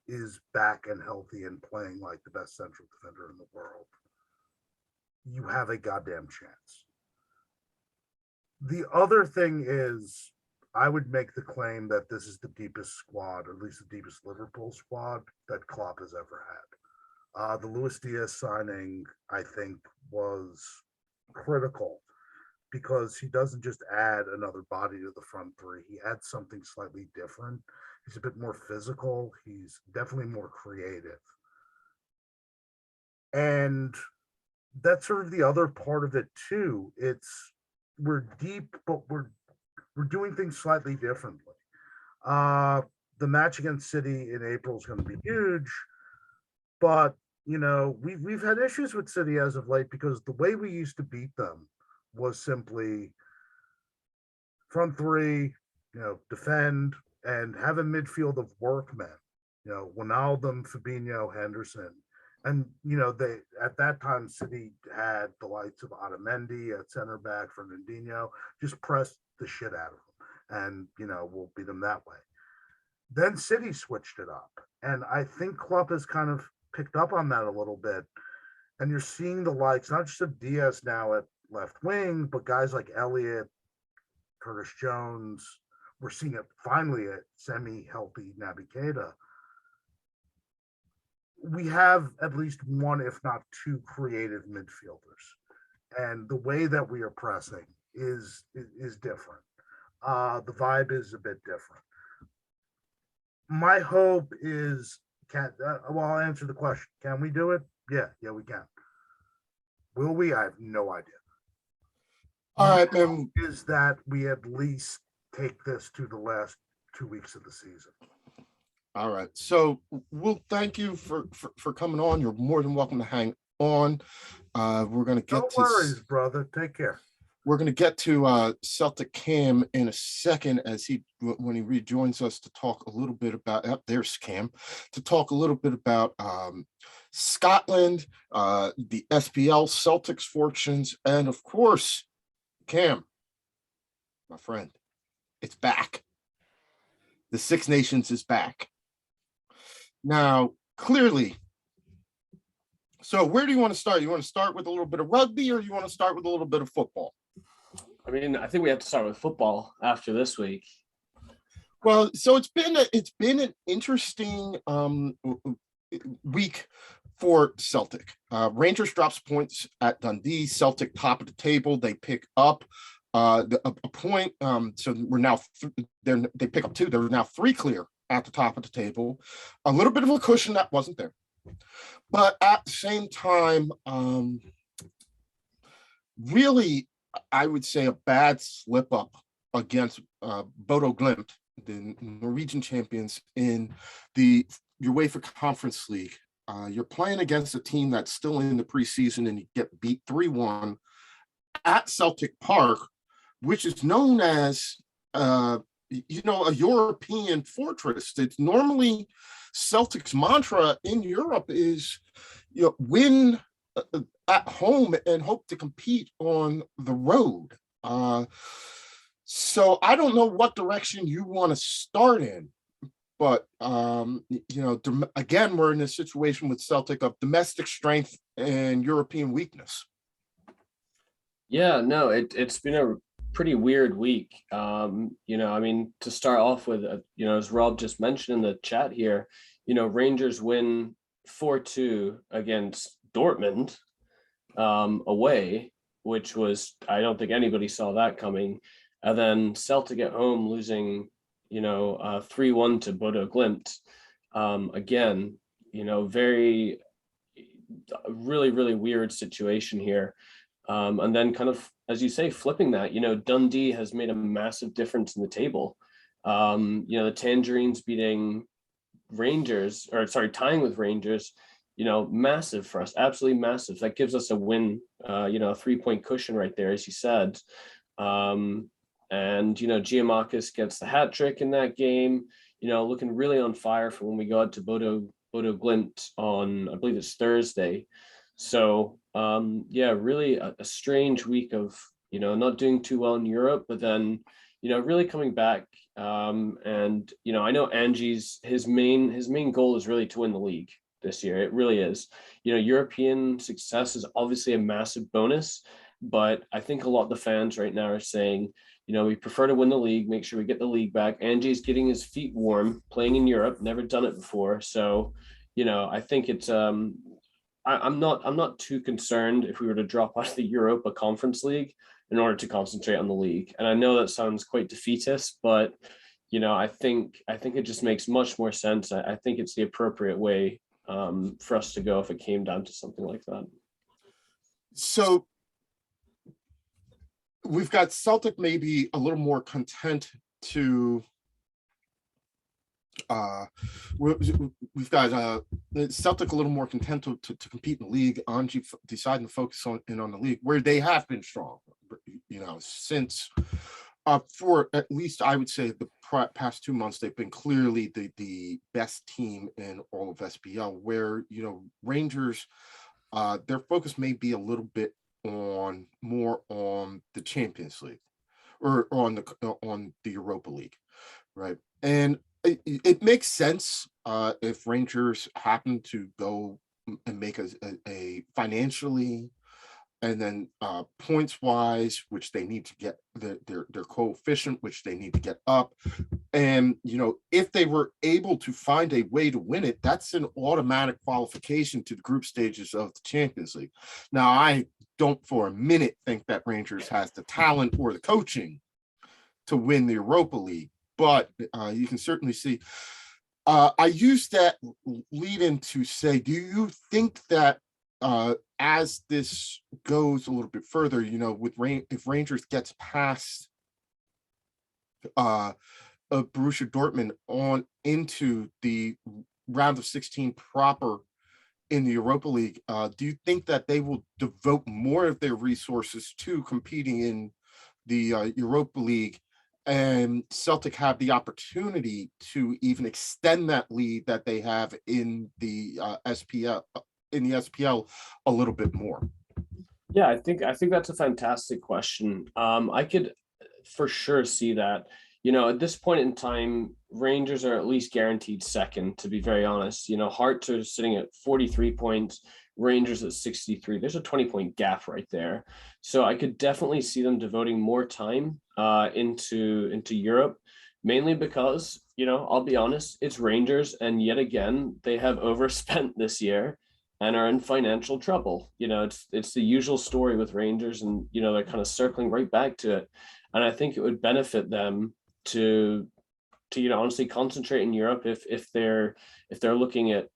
is back and healthy and playing like the best central defender in the world, you have a goddamn chance. The other thing is, I would make the claim that this is the deepest squad, or at least the deepest Liverpool squad that Klopp has ever had. The Luis Diaz signing, I think, was critical because he doesn't just add another body to the front three. He adds something slightly different. He's a bit more physical. He's definitely more creative. And that's sort of the other part of it too. We're deep, but we're doing things slightly differently. The match against City in April is going to be huge, but we've had issues with City as of late because the way we used to beat them was simply front three, defend and have a midfield of workmen. Wijnaldum, Fabinho, Henderson. And, they at that time, City had the likes of Otamendi at center back, Fernandinho, just press the shit out of them. And, we'll beat them that way. Then City switched it up. And I think Klopp has kind of picked up on that a little bit. And you're seeing the likes, not just of Diaz now at left wing, but guys like Elliott, Curtis Jones. We're seeing it finally at semi-healthy Naby Keita. We have at least one, if not two, creative midfielders, and the way that we are pressing is different. The vibe is a bit different. My hope is, I'll answer the question. Can we do it? Yeah, we can. Will we? I have no idea. All right, man. Is that we at least take this to the last 2 weeks of the season. All right. So we'll thank you for coming on. You're more than welcome to hang on. We're going to get No worries, brother. Take care. We're going to get to Celtic Cam in a second when he rejoins us to talk a little bit about, there's Cam, to talk a little bit about Scotland, the SPL, Celtics fortunes, and of course, Cam, my friend, it's back. The Six Nations is back. Now, clearly, so where do you want to start? You want to start with a little bit of rugby, or you want to start with a little bit of football? I mean, I think we have to start with football after this week. Well, so it's been an interesting week for Celtic. Rangers drops points at Dundee. Celtic top of the table. They pick up a point. So we're now they pick up 2. They're now 3 clear at the top of the table. A little bit of a cushion that wasn't there, but at the same time, really, I would say a bad slip up against Bodo Glimt, the Norwegian champions in the UEFA Conference League. You're playing against a team that's still in the preseason, and you get beat 3-1 at Celtic Park, which is known as a European fortress. It's normally Celtic's mantra in Europe is, win at home and hope to compete on the road. So I don't know what direction you want to start in, but again, we're in a situation with Celtic of domestic strength and European weakness. Yeah, no, it's been a pretty weird week. To start off with, as Rob just mentioned in the chat here, Rangers win 4-2 against Dortmund away, which was, I don't think anybody saw that coming. And then Celtic at home losing 3-1 to Bodo Glimt. Again, very really, really weird situation here. And then kind of, as you say, flipping that, Dundee has made a massive difference in the table. The Tangerines beating Rangers, or sorry, tying with Rangers, massive for us, absolutely massive. That gives us a win, a 3-point cushion right there, as you said. And Giamakis gets the hat trick in that game, looking really on fire for when we go out to Bodo Glimt on, I believe it's Thursday. So really a strange week of, not doing too well in Europe, but then, really coming back. And I know Angie's his main goal is really to win the league this year. It really is. European success is obviously a massive bonus, but I think a lot of the fans right now are saying, we prefer to win the league, make sure we get the league back. Angie's getting his feet warm, playing in Europe, never done it before. So, I think it's I'm not too concerned if we were to drop out of the Europa Conference League in order to concentrate on the league. And I know that sounds quite defeatist, but I think it just makes much more sense. I think it's the appropriate way for us to go if it came down to something like that. So we've got Celtic maybe a little more content to we've got Celtic a little more content to compete in the league. Angie deciding to focus on the league where they have been strong, since for at least I would say the past 2 months they've been clearly the best team in all of SPL. Where Rangers, their focus may be a little bit more on the Champions League or on the Europa League, right? And it makes sense if Rangers happen to go and make a financially and then points wise, which they need to get their coefficient, which they need to get up. And if they were able to find a way to win it, that's an automatic qualification to the group stages of the Champions League. Now, I don't for a minute think that Rangers has the talent or the coaching to win the Europa League, but you can certainly see. I use that lead in to say, do you think that as this goes a little bit further, if Rangers gets past Borussia Dortmund on into the round of 16 proper in the Europa League, do you think that they will devote more of their resources to competing in the Europa League, and Celtic have the opportunity to even extend that lead that they have in the SPL a little bit more? Yeah, I think that's a fantastic question. I could for sure see that. At this point in time, Rangers are at least guaranteed second, to be very honest. Hearts are sitting at 43 points, Rangers at 63. There's a 20-point gap right there. So I could definitely see them devoting more time into Europe, mainly because, I'll be honest, it's Rangers, and yet again, they have overspent this year and are in financial trouble. It's the usual story with Rangers, and they're kind of circling right back to it. And I think it would benefit them to honestly concentrate in Europe if they're looking at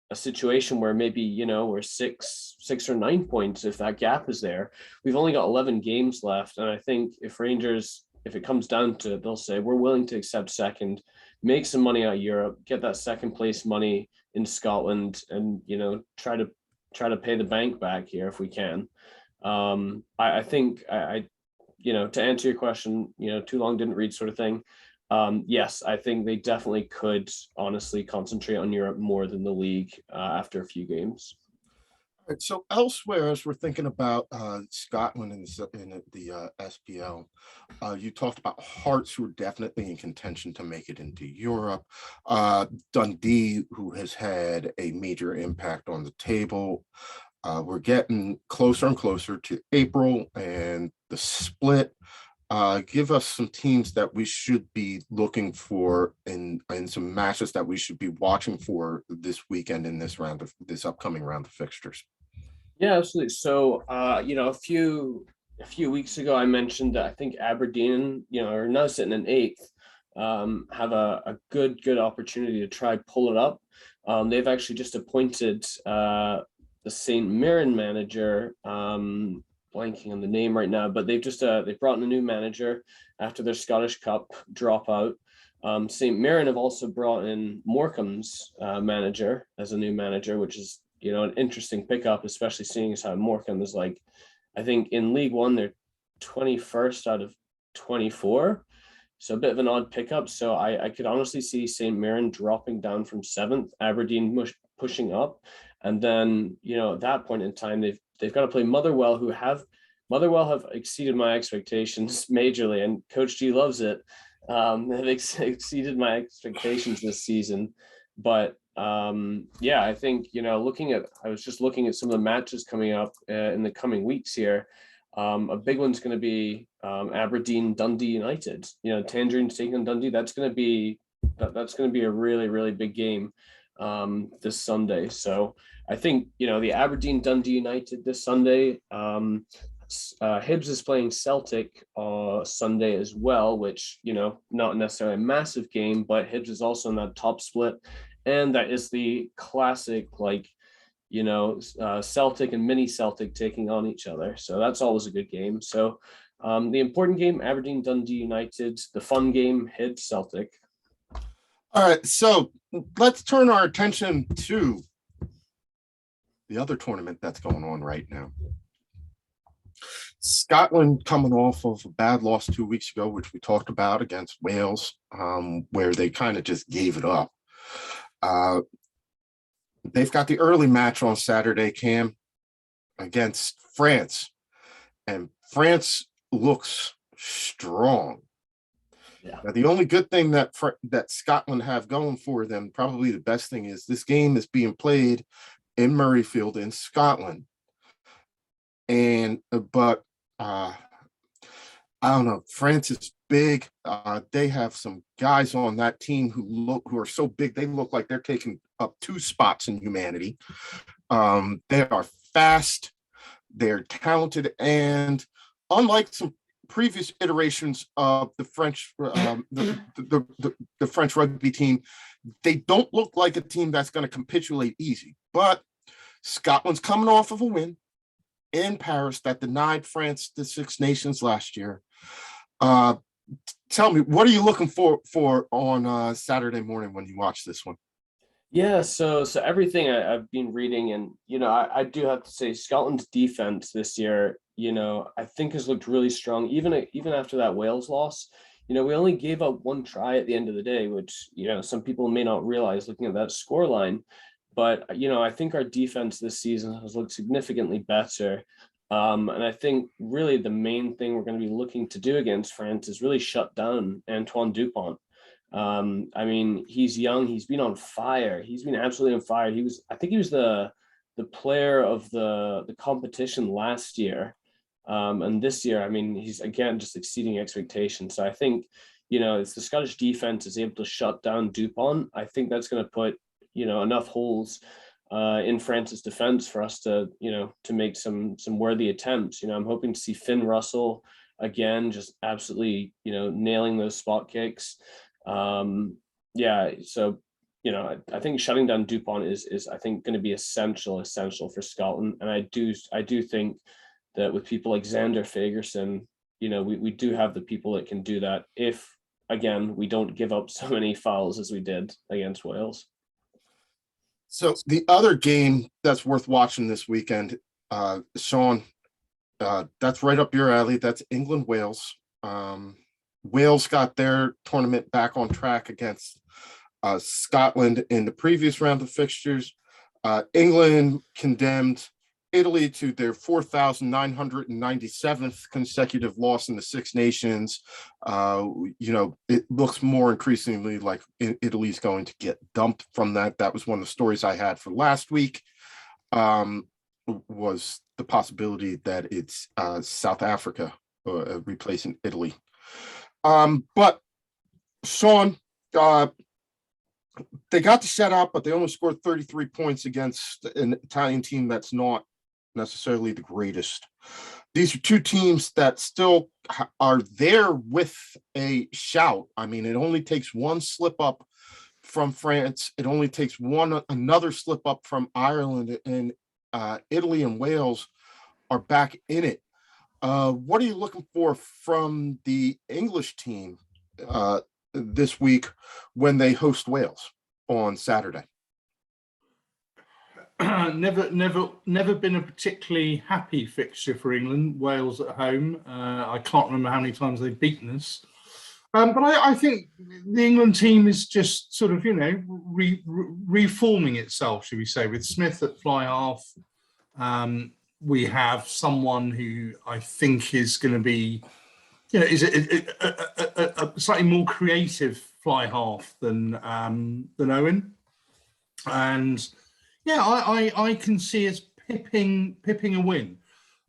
a situation where maybe we're 6 or 9 points. If that gap is there, we've only got 11 games left, and I think if Rangers, if it comes down to it, they'll say we're willing to accept second, make some money out of Europe, get that second place money in Scotland, and try to pay the bank back here if we can. I think to answer your question, too long didn't read sort of thing. Yes, I think they definitely could honestly concentrate on Europe more than the league after a few games. All right, so elsewhere, as we're thinking about Scotland in the SPL, you talked about Hearts, who are definitely in contention to make it into Europe. Dundee, who has had a major impact on the table. We're getting closer and closer to April and the split. Give us some teams that we should be looking for and some matches that we should be watching for this weekend in this upcoming round of fixtures. Yeah, absolutely. So, a few weeks ago, I mentioned that I think Aberdeen, are now sitting in 8th, have a good opportunity to try pull it up. They've actually just appointed the St. Mirren manager, blanking on the name right now, but they've brought in a new manager after their Scottish Cup dropout. St. Mirren have also brought in Morecambe's manager as a new manager, which is, an interesting pickup, especially seeing as how Morecambe is like, I think in League One, they're 21st out of 24. So a bit of an odd pickup. So I could honestly see St. Mirren dropping down from 7th, Aberdeen pushing up. And then, at that point in time, they've got to play Motherwell, Motherwell have exceeded my expectations majorly, and Coach G loves it. They've exceeded my expectations this season. But I think, I was just looking at some of the matches coming up in the coming weeks here. A big one's going to be Aberdeen Dundee United. Tangerines taking on Dundee. That's going to be a really, really big game this Sunday. So I think the Aberdeen Dundee United this Sunday. Hibs is playing Celtic Sunday as well, which not necessarily a massive game, but Hibs is also in that top split, and that is the classic Celtic and mini Celtic taking on each other. So that's always a good game. So the important game, Aberdeen Dundee United. The fun game, Hibs Celtic. All right, so let's turn our attention to the other tournament that's going on right now. Scotland coming off of a bad loss 2 weeks ago, which we talked about against Wales, where they kind of just gave it up. They've got the early match on Saturday, Cam, against France, and France looks strong. Yeah. Now, the only good thing that Scotland have going for them, probably the best thing, is this game is being played in Murrayfield in Scotland. But I don't know. France is big. They have some guys on that team who are so big they look like they're taking up 2 spots in humanity. They are fast. They're talented, and unlike some previous iterations of the French, the French rugby team, they don't look like a team that's going to capitulate easy. But Scotland's coming off of a win in Paris that denied France the Six Nations last year. Tell me, what are you looking for on Saturday morning when you watch this one? Yeah, so everything I've been reading, and I do have to say Scotland's defense this year, I think has looked really strong. Even after that Wales loss, we only gave up 1 try at the end of the day, which some people may not realize looking at that scoreline. But I think our defense this season has looked significantly better. And I think really the main thing we're going to be looking to do against France is really shut down Antoine Dupont. I mean, he's young. He's been on fire. He's been absolutely on fire. I think he was the player of the competition last year. And this year, I mean, he's again just exceeding expectations. So I think, if the Scottish defense is able to shut down Dupont, I think that's going to put enough holes in France's defense for us to make some worthy attempts. I'm hoping to see Finn Russell again, just absolutely nailing those spot kicks. So I think shutting down Dupont is I think going to be essential for Scotland, and I do think that with people like Xander Fagerson, we do have the people that can do that if again we don't give up so many fouls as we did against Wales. So the other game that's worth watching this weekend, Sean, that's right up your alley. That's England-Wales. Wales got their tournament back on track against Scotland in the previous round of fixtures. England condemned Italy to their 4,997th consecutive loss in the Six Nations. It looks more increasingly like Italy's going to get dumped from that. That was one of the stories I had for last week, was the possibility that it's South Africa replacing Italy. But Sean, they got the shutout, but they only scored 33 points against an Italian team that's not necessarily the greatest. These are two teams that still are there with a shout. I mean, it only takes one slip up from France. It only takes another slip up from Ireland, and Italy and Wales are back in it. What are you looking for from the English team this week when they host Wales on Saturday? Never been a particularly happy fixture for England. Wales at home. I can't remember how many times they've beaten us. But I think the England team is just sort of, reforming itself, should we say, with Smith at fly half. We have someone who I think is going to be, is a slightly more creative fly half than Owen. And yeah, I can see us pipping a win.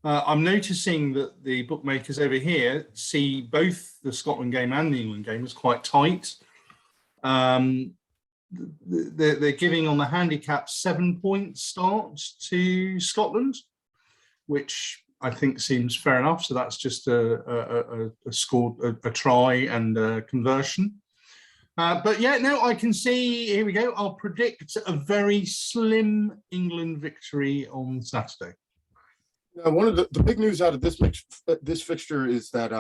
I'm noticing that the bookmakers over here see both the Scotland game and the England game as quite tight. They're giving on the handicap 7-point start to Scotland, which I think seems fair enough. So that's just a score, a try and a conversion. But yeah, no, I can see, here we go. I'll predict a very slim England victory on Saturday. One of the big news out of this fixture is that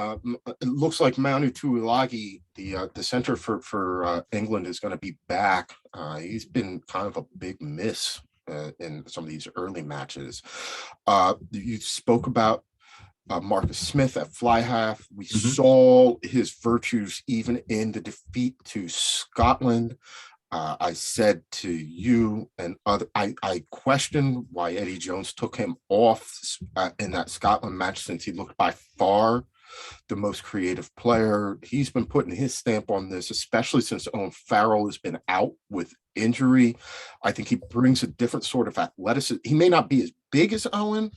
it looks like Manu Tuilagi, the center for England, is going to be back. He's been kind of a big miss in some of these early matches. You spoke about Marcus Smith at fly half. We saw his virtues even in the defeat to Scotland. I said to you and other, I questioned why Eddie Jones took him off in that Scotland match, since he looked by far the most creative player. He's been putting his stamp on this, especially since Owen Farrell has been out with injury. I think he brings a different sort of athleticism. He may not be as big as Owen,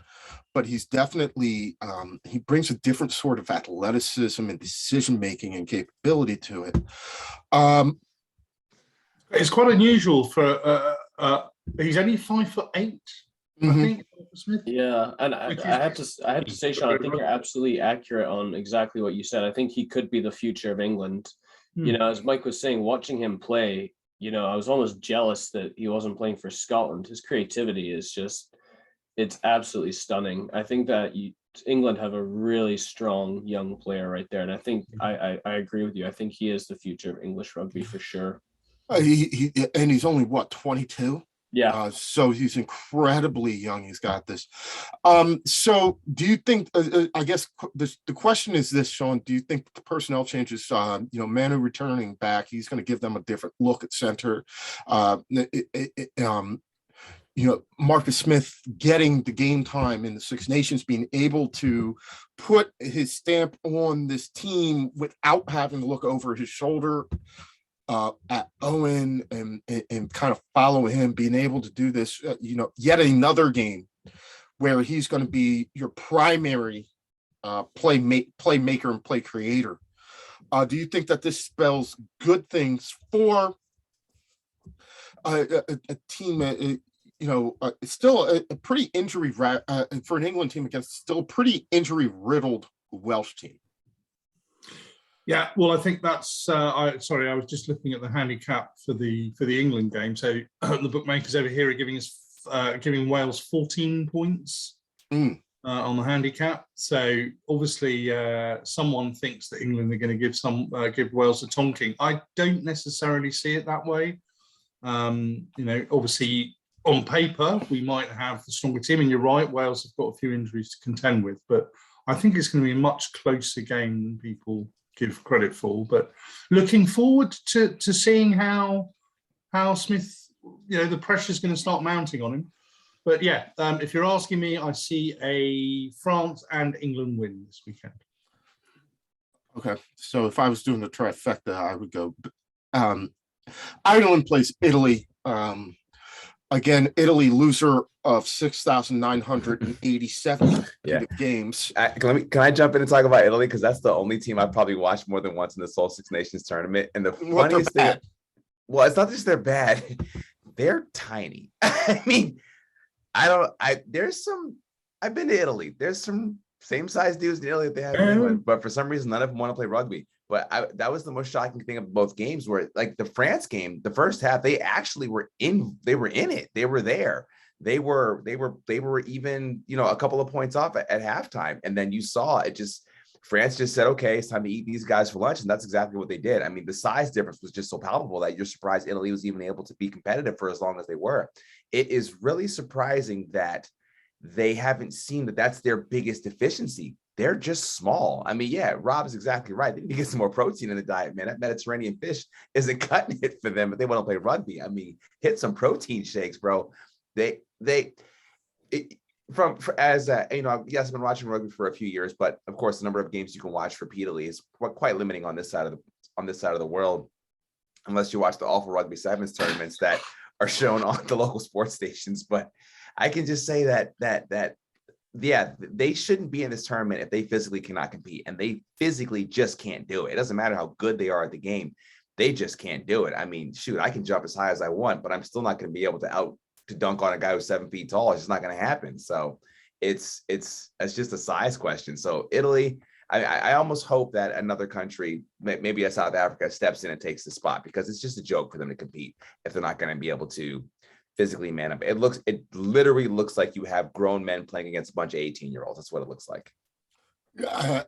but he's definitely, he brings a different sort of athleticism and decision-making and capability to it. It's quite unusual for he's only 5'8", I think. Smith. Yeah, and I have to say, Sean, I think you're absolutely accurate on exactly what you said. I think he could be the future of England. As Mike was saying, watching him play, I was almost jealous that he wasn't playing for Scotland. His creativity is just, it's absolutely stunning. I think that England have a really strong young player right there, and I think I agree with you. I think he is the future of English rugby for sure. He's only 22. Yeah. So he's incredibly young. He's got this. So do you think, I guess the question is this, Sean, do you think the personnel changes, Manu returning back, he's going to give them a different look at center? Marcus Smith getting the game time in the Six Nations, being able to put his stamp on this team without having to look over his shoulder at Owen and kind of follow him, being able to do this, yet another game where he's going to be your primary playmaker and play creator. Do you think that this spells good things for a team? It's still a pretty injury for an England team against still a pretty injury riddled Welsh team. Yeah, well, I think that's. I was just looking at the handicap for the England game. So the bookmakers over here are giving Wales 14 points on the handicap. So obviously, someone thinks that England are going to give Wales a tonking. I don't necessarily see it that way. Obviously, on paper, we might have the stronger team, and you're right, Wales have got a few injuries to contend with, but I think it's going to be a much closer game than people give credit for. But looking forward to seeing how Smith, the pressure is going to start mounting on him. But yeah, if you're asking me, I see a France and England win this weekend. Okay, so if I was doing the trifecta, I would go Ireland plays Italy. Again, Italy loser of 6,987 games. Can I jump in and talk about Italy? Because that's the only team I've probably watched more than once in the Soul Six Nations tournament. And the funniest thing, well, it's not just they're bad, they're tiny. I mean, there's some I've been to Italy. There's some same size dudes in Italy that they have in England, but for some reason, none of them want to play rugby. But that was the most shocking thing of both games, where like the France game, the first half, they actually were in it. They were there. They were even, a couple of points off at halftime. And then you saw it just, France just said, okay, it's time to eat these guys for lunch. And that's exactly what they did. I mean, the size difference was just so palpable that you're surprised Italy was even able to be competitive for as long as they were. It is really surprising that they haven't seen that that's their biggest deficiency. They're just small. I mean, yeah, Rob is exactly right. They need to get some more protein in the diet, man. That Mediterranean fish isn't cutting it for them if they want to play rugby. I mean, hit some protein shakes, bro. Yes, I've been watching rugby for a few years, but of course, the number of games you can watch repeatedly is quite limiting on this side of the world, unless you watch the awful rugby sevens tournaments that are shown on the local sports stations. But I can just say that they shouldn't be in this tournament if they physically cannot compete, and they physically just can't do it. It doesn't matter how good they are at the game. They just can't do it. I mean, shoot, I can jump as high as I want, but I'm still not going to be able to dunk on a guy who's 7 feet tall. It's just not going to happen. So it's just a size question. So Italy, I almost hope that another country, maybe a South Africa, steps in and takes the spot, because it's just a joke for them to compete if they're not going to be able to physically man up. It literally looks like you have grown men playing against a bunch of 18-year-olds. That's what it looks like.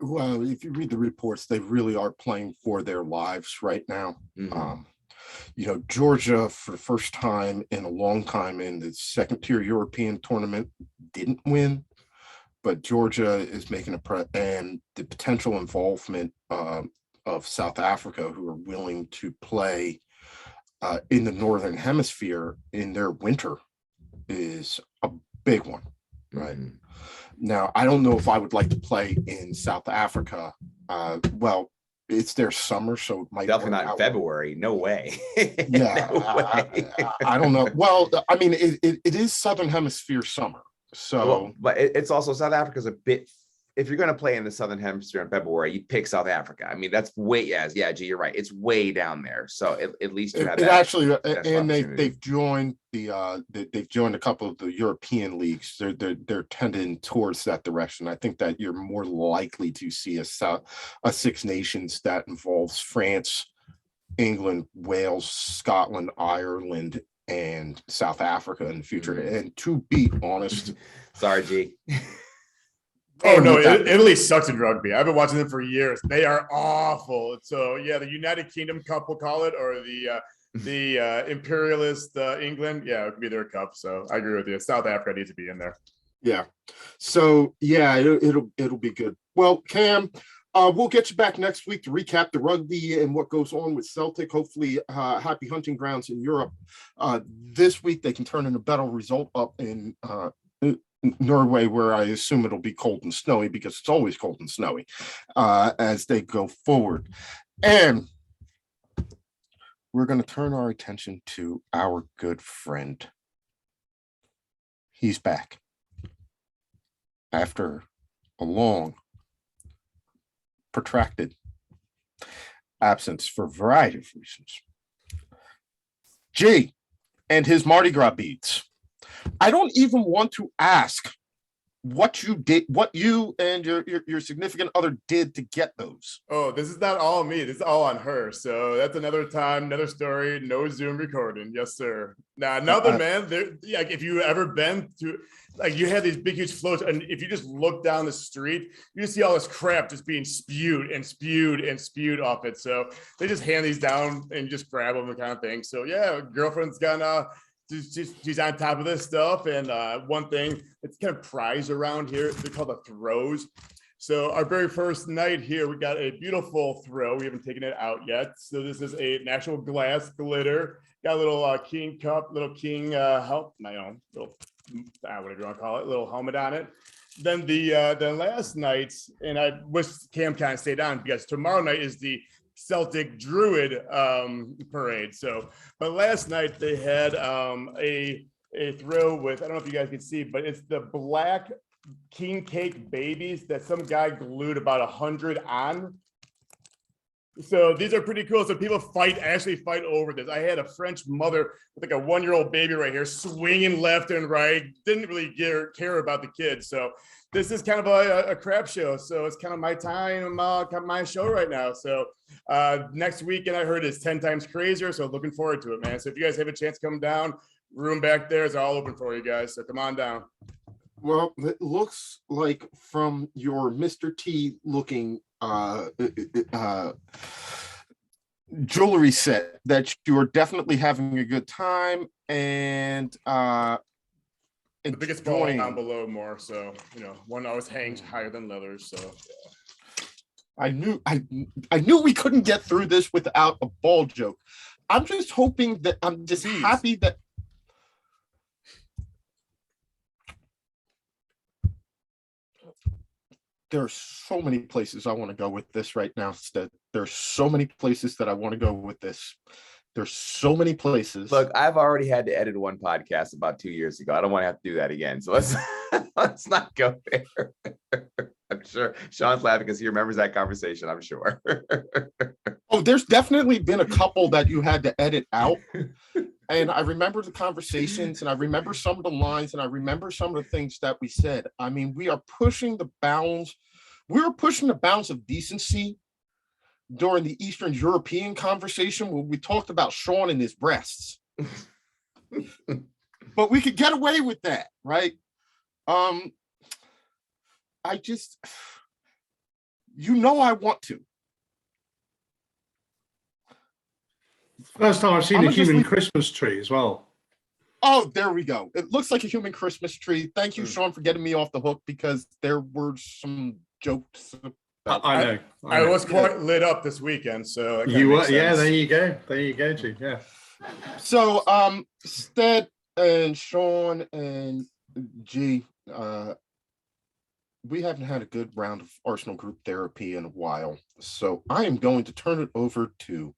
Well, if you read the reports, they really are playing for their lives right now. Mm-hmm. Georgia, for the first time in a long time in the second tier European tournament, didn't win, but Georgia is making and the potential involvement of South Africa, who are willing to play in the Northern Hemisphere in their winter, is a big one, right? Mm-hmm. Now, I don't know if I would like to play in South Africa. Well, it's their summer, so it might definitely not in February. No way. Yeah, no way. I don't know. Well, I mean, it is Southern Hemisphere summer, so but it's also South Africa's a bit. If you're going to play in the Southern Hemisphere in February, you pick South Africa. I mean, that's way, yeah, G, you're right. It's way down there. So at least you have that. Actually, and they've joined they've joined a couple of the European leagues. They're tending towards that direction. I think that you're more likely to see a Six Nations that involves France, England, Wales, Scotland, Ireland, and South Africa in the future. Mm-hmm. And to be honest, sorry, G. Oh no, Italy sucks in rugby. I've been watching them for years. They are awful. So yeah, the United Kingdom Cup, we'll call it, or the imperialist England. Yeah, it could be their cup. So I agree with you. South Africa needs to be in there. Yeah. So yeah, it'll be good. Well, Cam, we'll get you back next week to recap the rugby and what goes on with Celtic. Hopefully, happy hunting grounds in Europe. This week they can turn in a better result up in Norway, where I assume it'll be cold and snowy, because it's always cold and snowy as they go forward. And we're going to turn our attention to our good friend. He's back after a long, protracted absence for a variety of reasons. G and his Mardi Gras beads. I don't even want to ask what you did, what you and your significant other did to get those. Oh, this is not all me. This is all on her. So that's another time, another story. No Zoom recording. Yes, sir. Now, another man. Like, if you ever been to, like, you had these big, huge floats, and if you just look down the street, you just see all this crap just being spewed and spewed and spewed off it. So they just hand these down and just grab them, kind of thing. So yeah, girlfriend's gonna. She's on top of this stuff. And one thing that's kind of prized around here, they're called the throws. So our very first night here, we got a beautiful throw. We haven't taken it out yet. So this is a natural glass glitter. Got a little king cup, little king help, my own little, whatever you want to call it, little helmet on it. Then the last night, and I wish Cam kind of stayed on, because tomorrow night is the Celtic Druid parade. So, but last night they had a throw with, I don't know if you guys can see, but it's the black king cake babies that some guy glued about 100 on. So these are pretty cool. So people actually fight over this. I had a French mother with like a 1-year-old baby right here swinging left and right. Didn't really care about the kids. So this is kind of a crap show. So it's kind of my time, my show right now. So next weekend I heard is 10 times crazier. So looking forward to it, man. So if you guys have a chance to come down, room back there is all open for you guys. So come on down. Well, it looks like from your Mr. T looking jewelry set that you are definitely having a good time and The biggest ball enjoying. down below more. So, one always hangs higher than the others. So I knew we couldn't get through this without a ball joke. I'm just hoping that I'm just happy that there's so many places I want to go with this right now. There's so many places that I want to go with this. There's so many places. Look, I've already had to edit one podcast about 2 years ago. I don't want to have to do that again. So let's not go there. I'm sure Sean's laughing because he remembers that conversation, I'm sure. Oh, there's definitely been a couple that you had to edit out. And I remember the conversations and I remember some of the lines and I remember some of the things that we said. I mean, we are pushing the bounds. We're pushing the bounds of decency during the Eastern European conversation when we talked about Sean and his breasts. But we could get away with that, right? I want to. First time I've seen I'ma a just human leave- Christmas tree as well. Oh, there we go. It looks like a human Christmas tree. Thank you, Sean, for getting me off the hook because there were some jokes. I know. I was quite lit up this weekend. So that You kinda were, makes yeah. sense. There you go. There you go, G. Yeah. So, Stead and Sean and G, we haven't had a good round of Arsenal group therapy in a while. So I am going to turn it over to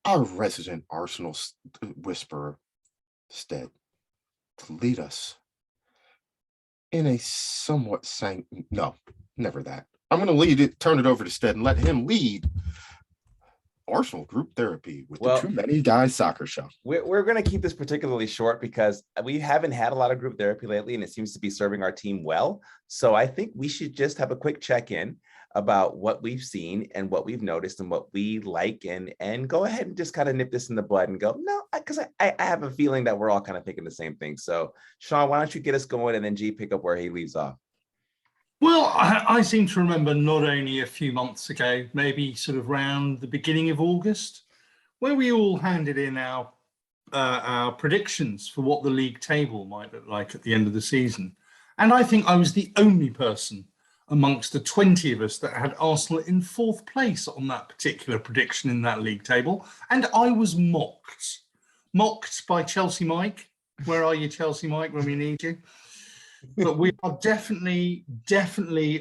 our resident Arsenal whisperer, Stead, to lead us in a somewhat no, never that. I'm going to turn it over to Stead and let him lead Arsenal group therapy with the Too Many Guys soccer show. We're going to keep this particularly short because we haven't had a lot of group therapy lately and it seems to be serving our team well. So I think we should just have a quick check-in about what we've seen and what we've noticed and what we like and go ahead and just kind of nip this in the bud and go, no, because I have a feeling that we're all kind of thinking the same thing. So Sean, why don't you get us going and then G pick up where he leaves off. Well, I seem to remember not only a few months ago, maybe sort of around the beginning of August, where we all handed in our predictions for what the league table might look like at the end of the season. And I think I was the only person amongst the 20 of us that had Arsenal in 4th place on that particular prediction in that league table. And I was mocked by Chelsea Mike. Where are you, Chelsea Mike, when we need you? But we are definitely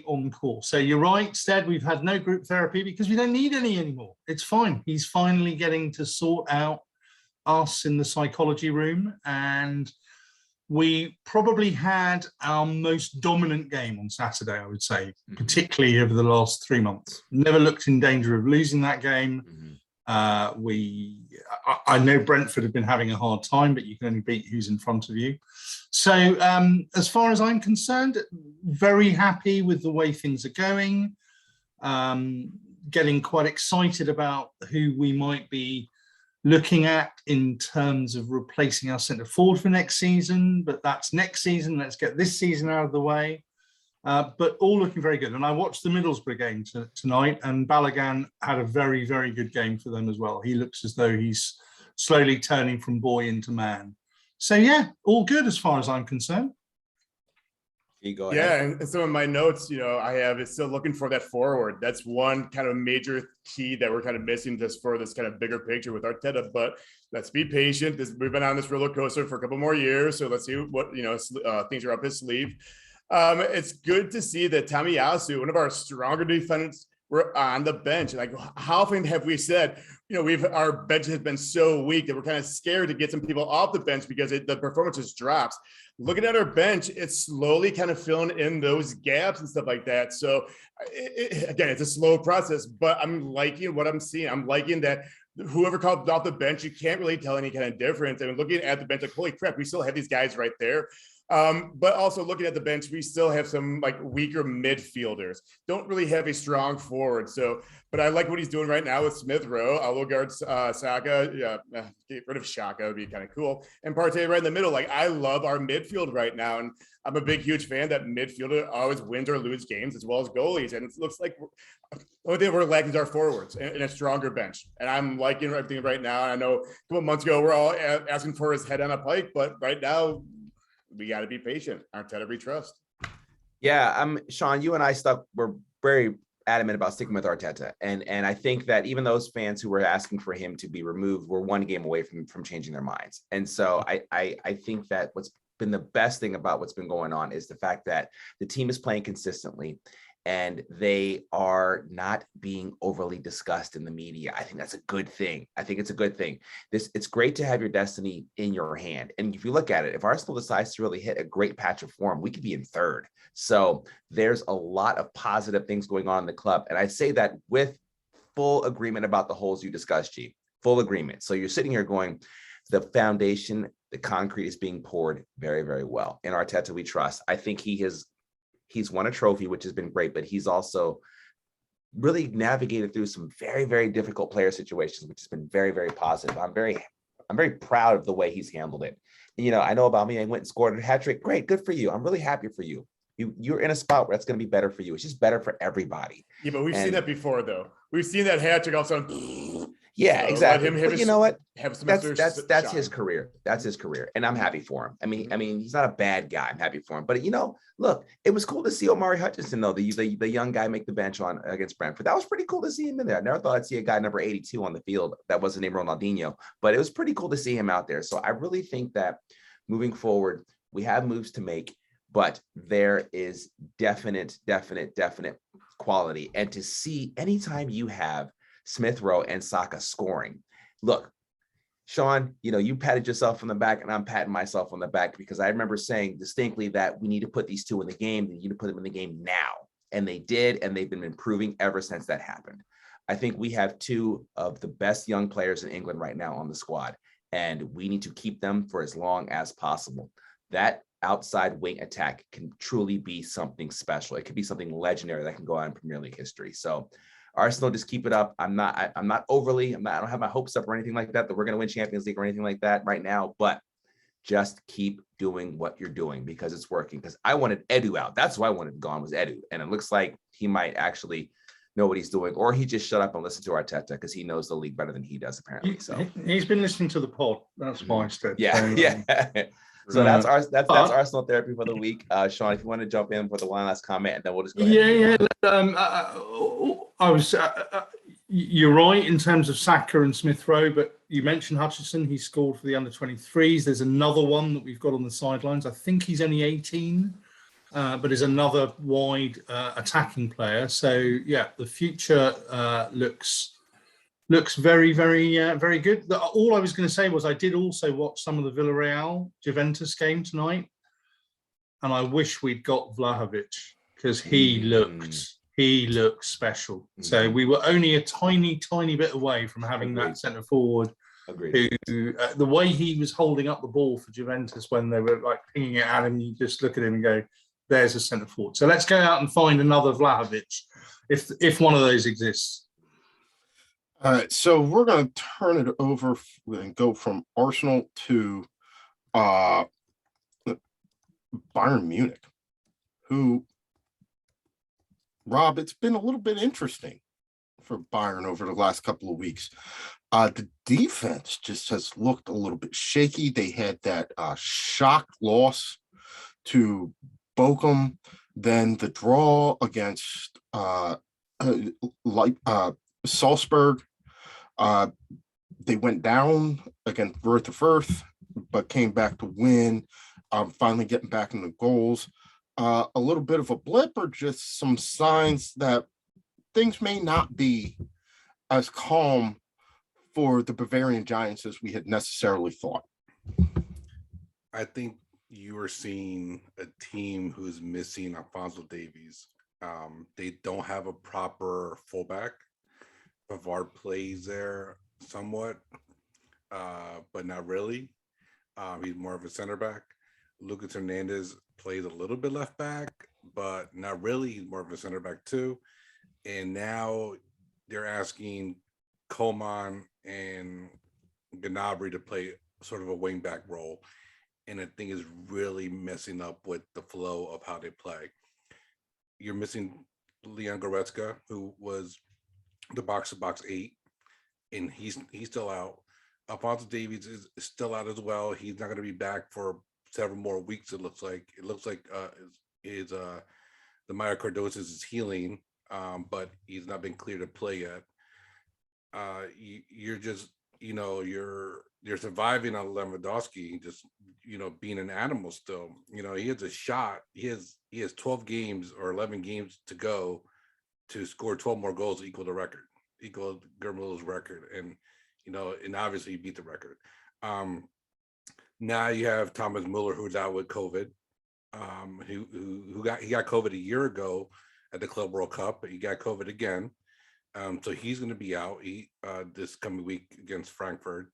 on course. So you're right, Stead, we've had no group therapy because we don't need any anymore. It's fine. He's finally getting to sort out us in the psychology room. And we probably had our most dominant game on Saturday, I would say, particularly over the last 3 months. Never looked in danger of losing that game. I know Brentford have been having a hard time, but you can only beat who's in front of you. So as far as I'm concerned, very happy with the way things are going. Getting quite excited about who we might be looking at in terms of replacing our centre forward for next season, but that's next season. Let's get this season out of the way. But all looking very good. And I watched the Middlesbrough game tonight, and Balogun had a very, very good game for them as well. He looks as though he's slowly turning from boy into man. So, yeah, all good as far as I'm concerned. You go Yeah, ahead. and some of my notes, I have is still looking for that forward. That's one kind of major key that we're kind of missing just for this kind of bigger picture with Arteta. But let's be patient. We've been on this roller coaster for a couple more years, so let's see what things are up his sleeve. It's good to see that Tomiyasu, one of our stronger defenders, we're on the bench. Like, how often have we said, our bench has been so weak that we're kind of scared to get some people off the bench because the performance just drops. Looking at our bench, it's slowly kind of filling in those gaps and stuff like that. So again, it's a slow process, but I'm liking what I'm seeing. I'm liking that whoever comes off the bench, you can't really tell any kind of difference. I mean, looking at the bench, like, holy crap, we still have these guys right there. But also looking at the bench, we still have some like weaker midfielders. Don't really have a strong forward. So, but I like what he's doing right now with Smith Rowe. I'll guard Saka. Yeah, get rid of Shaka would be kind of cool. And Partey right in the middle. Like, I love our midfield right now, and I'm a big, huge fan that midfielder always wins or lose games as well as goalies. And it looks like only thing we're lacking is our forwards and a stronger bench. And I'm liking everything right now. I know a couple months ago we're all asking for his head on a pike, but right now, we got to be patient. Arteta we trust. Yeah, Sean, you and I were very adamant about sticking with Arteta. And I think that even those fans who were asking for him to be removed were one game away from changing their minds. And so I think that what's been the best thing about what's been going on is the fact that the team is playing consistently and they are not being overly discussed in the media. I think that's a good thing. I think it's a good thing. It's great to have your destiny in your hand. And if you look at it, if Arsenal decides to really hit a great patch of form, we could be in third. So there's a lot of positive things going on in the club. And I say that with full agreement about the holes you discussed, G. Full agreement. So you're sitting here going, the foundation, the concrete is being poured very, very well. In Arteta, we trust. I think he's won a trophy, which has been great, but he's also really navigated through some very, very difficult player situations, which has been very, very positive. I'm very proud of the way he's handled it. And, I know about me. I went and scored a hat trick. Great. Good for you. I'm really happy for you. You're in a spot where that's going to be better for you. It's just better for everybody. Yeah, but we've seen that before, though. We've seen that hat trick all of a sudden. Yeah, exactly. But you know what? That's his career. That's his career, and I'm happy for him. I mean, he's not a bad guy. I'm happy for him. But look, it was cool to see Omari Hutchinson, though, the young guy make the bench against Brentford. That was pretty cool to see him in there. I never thought I'd see a guy number 82 on the field that wasn't named Ronaldinho, but it was pretty cool to see him out there. So I really think that moving forward, we have moves to make, but there is definite quality. And to see anytime you have Smith Rowe and Saka scoring. Look, Sean, you patted yourself on the back and I'm patting myself on the back because I remember saying distinctly that we need to put these two in the game. We need to put them in the game now. And they did, and they've been improving ever since that happened. I think we have two of the best young players in England right now on the squad, and we need to keep them for as long as possible. That outside wing attack can truly be something special. It could be something legendary that can go on in Premier League history. So Arsenal, just keep it up. I don't have my hopes up or anything like that we're going to win Champions League or anything like that right now, but just keep doing what you're doing because it's working. Because I wanted Edu out. That's why I wanted gone was Edu. And it looks like he might actually know what he's doing, or he just shut up and listen to Arteta because he knows the league better than he does, apparently. So he's been listening to the pod. That's why instead. Yeah. Yeah. So that's Arsenal therapy for the week. Sean, if you want to jump in for the one last comment, and then we'll just go ahead. You're right in terms of Saka and Smith Rowe, but you mentioned Hutchinson. He scored for the under-23s. There's another one that we've got on the sidelines. I think he's only 18, but is another wide attacking player. So yeah, the future looks very, very, very good. All I was going to say was I did also watch some of the Villarreal Juventus game tonight, and I wish we'd got Vlahovic because he looked special. Mm-hmm. So we were only a tiny bit away from having that centre forward. Agreed. Who the way he was holding up the ball for Juventus when they were like pinging it at him, you just look at him and go, "There's a centre forward." So let's go out and find another Vlahovic, if one of those exists. All right, so we're going to turn it over and go from Arsenal to Bayern Munich, who, Rob, it's been a little bit interesting for Bayern over the last couple of weeks. The defense just has looked a little bit shaky. They had that shock loss to Bochum, then the draw against Salzburg. They went down against Werder Fürth, but came back to win, finally getting back in the goals. A little bit of a blip or just some signs that things may not be as calm for the Bavarian Giants as we had necessarily thought. I think you are seeing a team who's missing Alphonso Davies. They don't have a proper fullback. Pavard plays there somewhat, but not really. He's more of a center back. Lucas Hernandez plays a little bit left back, but not really. He's more of a center back too. And now they're asking Coman and Gnabry to play sort of a wing back role. And I think is really messing up with the flow of how they play. You're missing Leon Goretzka, who was the box-to-box 8, and he's still out. Alphonso Davies is still out as well. He's not going to be back for several more weeks. It looks like the myocardosis is healing, but he's not been cleared to play yet. You're just, you're surviving on Lewandowski, just being an animal still. He has a shot. He has 12 games or 11 games to go to score 12 more goals, equal Germano's record, and obviously he beat the record. Now you have Thomas Muller, who's out with COVID. He got COVID a year ago at the Club World Cup, but he got COVID again. So he's going to be out this coming week against Frankfurt.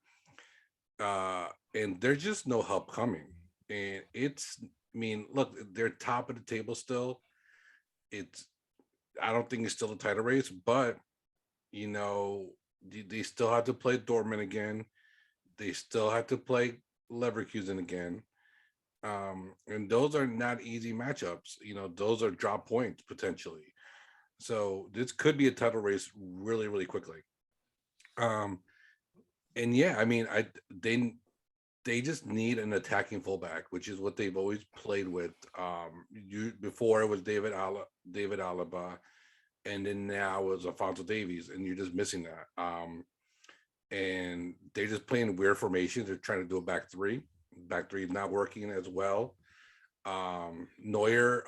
And there's just no help coming. And look, they're top of the table still. I don't think it's still a title race, but they still have to play Dortmund again. They still have to play Leverkusen again. And those are not easy matchups. Those are drop points potentially. So this could be a title race really, really quickly. And yeah, they just need an attacking fullback, which is what they've always played with. Before it was David Alaba, and then now it was Alphonso Davies, and you're just missing that. And they're just playing weird formations. They're trying to do a back three. Back three is not working as well. Neuer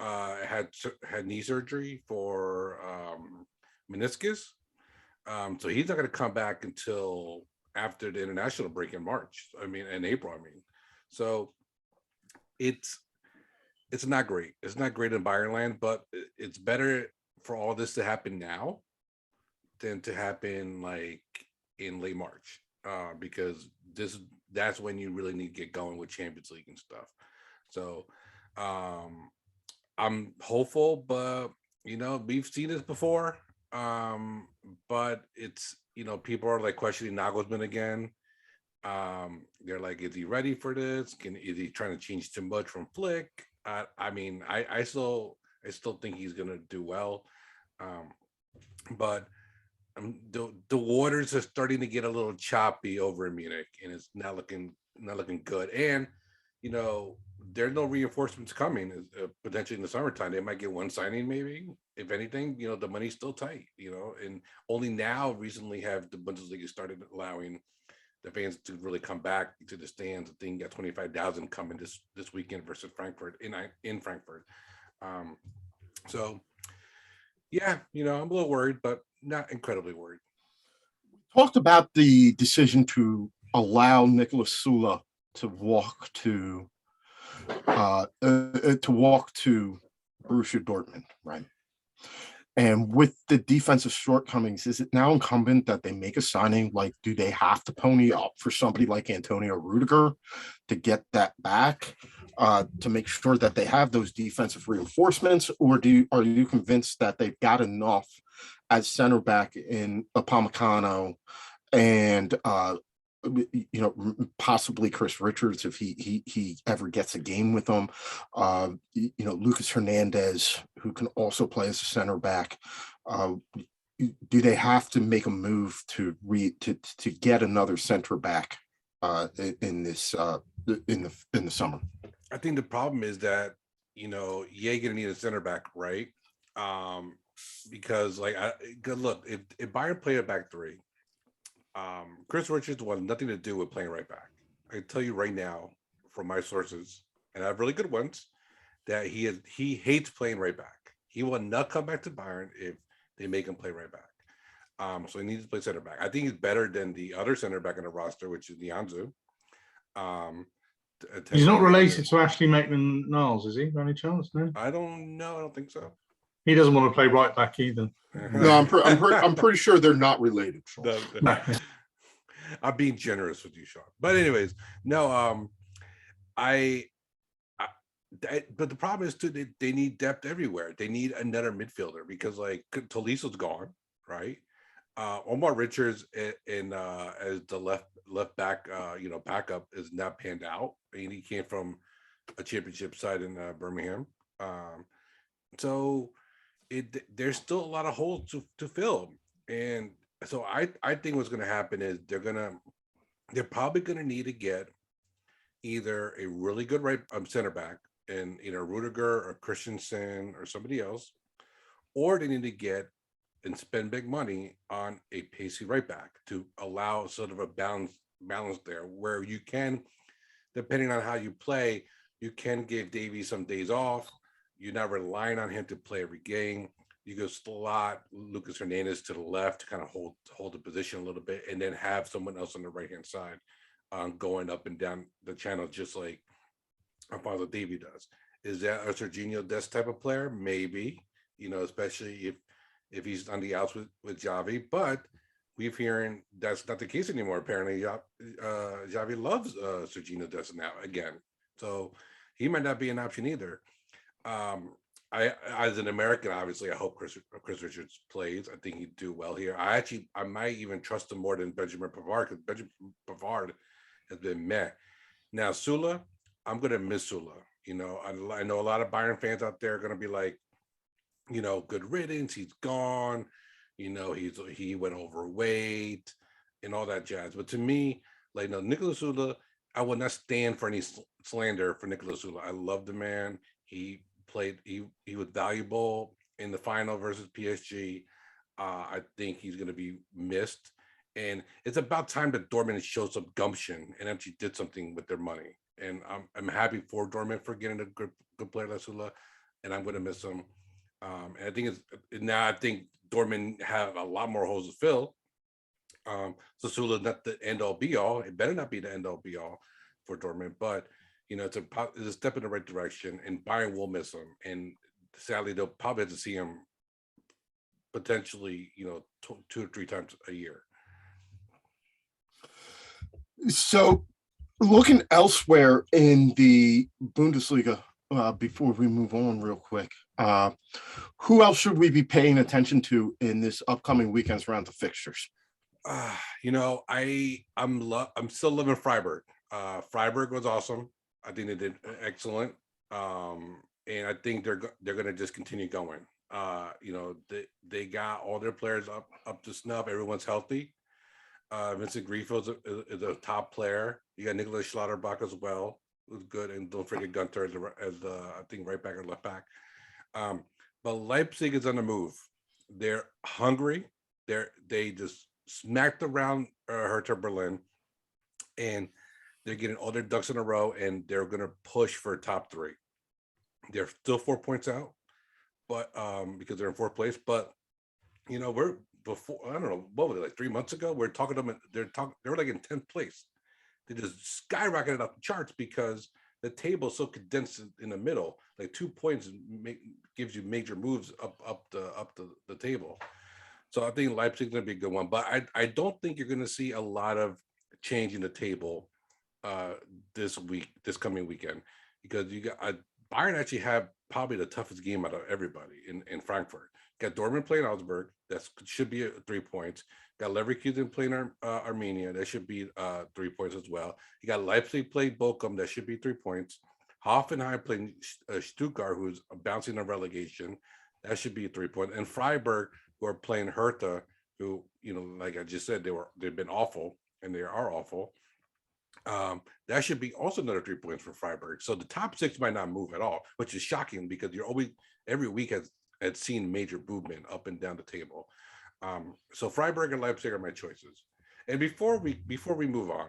had knee surgery for meniscus, so he's not going to come back until after the international break in April. So it's not great. It's not great in Bayern land, but it's better for all this to happen now than to happen like in late March, because that's when you really need to get going with Champions League and stuff. So I'm hopeful, but we've seen this before. But it's people are like questioning Nagelsmann again. They're like, is he ready for this? Is he trying to change too much from Flick? I still think he's gonna do well. But the waters are starting to get a little choppy over in Munich, and it's not looking good. And there's no reinforcements coming. Potentially in the summertime, they might get one signing, maybe. If anything, the money's still tight. And only now recently have the Bundesliga started allowing the fans to really come back to the stands. I think got 25,000 coming this weekend versus Frankfurt in Frankfurt. So yeah, I'm a little worried, but not incredibly worried. Talked about the decision to allow Nicholas Sula to walk to Borussia Dortmund, right? And with the defensive shortcomings, is it now incumbent that they make a signing? Like, do they have to pony up for somebody like Antonio Rudiger to get that back, to make sure that they have those defensive reinforcements? Or are you convinced that they've got enough at center back in Upamecano and possibly Chris Richards if he ever gets a game with them, Lucas Hernandez, who can also play as a center back? Do they have to make a move to get another center back in the summer? I think the problem is that you're gonna need a center back, right? Because look, if Bayern play a back three, Chris Richards will have nothing to do with playing right back. I can tell you right now from my sources, and I have really good ones, that he hates playing right back. He will not come back to Bayern if they make him play right back. So he needs to play center back. I think he's better than the other center back in the roster, which is Nianzu. He's not related to Ashley Maitland-Niles, is he? By any chance? No. I don't know. I don't think so. He doesn't want to play right back either. No, I'm pretty sure they're not related. No. I'm being generous with you, Sean. But anyways, no. But the problem is too, they need depth everywhere. They need another midfielder because like Toliso's gone, right? Omar Richards in as the left back, backup is not panned out. I mean, he came from a championship side in Birmingham, so there's still a lot of holes to fill. And so I think what's going to happen is they're probably going to need to get either a really good right center back in either Rudiger or Christensen or somebody else, or they need to get and spend big money on a pacey right back to allow sort of a balance there where you can, depending on how you play, you can give Davies some days off. You're not relying on him to play every game. You go slot Lucas Hernandez to the left to kind of hold the position a little bit, and then have someone else on the right-hand side going up and down the channel, just like Alfonso Davies does. Is that a Serginho Dest type of player? Maybe, especially if he's on the outs with Javi, but we've hearing that's not the case anymore. Apparently, Javi loves Serginho Dest now again, so he might not be an option either. I, as an American, obviously, I hope Chris Richards plays. I think he'd do well here. I might even trust him more than Benjamin Pavard because Benjamin Pavard has been meh. Now, Sula, I'm going to miss Sula. I know a lot of Bayern fans out there are going to be like, good riddance. He's gone. He went overweight and all that jazz. But to me, like, no, Nicolas Sula, I will not stand for any slander for Nicolas Sula. I love the man. He played. He was valuable in the final versus PSG. I think he's going to be missed. And it's about time that Dortmund shows some gumption and actually did something with their money. And I'm happy for Dortmund for getting a good player like Sula, and I'm going to miss him. And I think Dortmund have a lot more holes to fill. So Sula's not the end all be all. It better not be the end all be all for Dortmund, but it's a step in the right direction. And Bayern will miss him, and sadly they'll probably have to see him potentially 2 or 3 times a year. So, looking elsewhere in the Bundesliga, before we move on real quick, who else should we be paying attention to in this upcoming weekend's round of fixtures? I'm still loving Freiburg. Freiburg was awesome. I think they did excellent, and I think they're going to just continue going. They got all their players up to snuff. Everyone's healthy. Vincent Grifo is a top player. You got Nicholas Schlotterbach as well, who's good, and don't forget Gunter as I think right back or left back. But Leipzig is on the move. They're hungry. They just smacked around Hertha Berlin, and they're getting all their ducks in a row, and they're going to push for top 3. They're still 4 points out, but because they're in 4th place. But we're before, I don't know, what was it, like 3 months ago? We're talking to them. They were like in 10th place. They just skyrocketed up the charts because the table is so condensed in the middle. Like 2 points gives you major moves up the table. So I think Leipzig's going to be a good one, but I don't think you're going to see a lot of change in the table this coming weekend, because you got Bayern actually have probably the toughest game out of everybody in Frankfurt. Got Dortmund playing Augsburg, that should be 3 points. Got Leverkusen playing Armenia, that should be 3 points as well. You got Leipzig playing Bochum, that should be 3 points. Hoffenheim playing Stuttgart, who's bouncing on relegation, that should be 3 points. And Freiburg, who are playing Hertha, who like I just said, they've been awful, and they are awful. That should be also another 3 points for Freiburg. So the top 6 might not move at all, which is shocking because every week has seen major movement up and down the table. So Freiburg and Leipzig are my choices. And before we move on,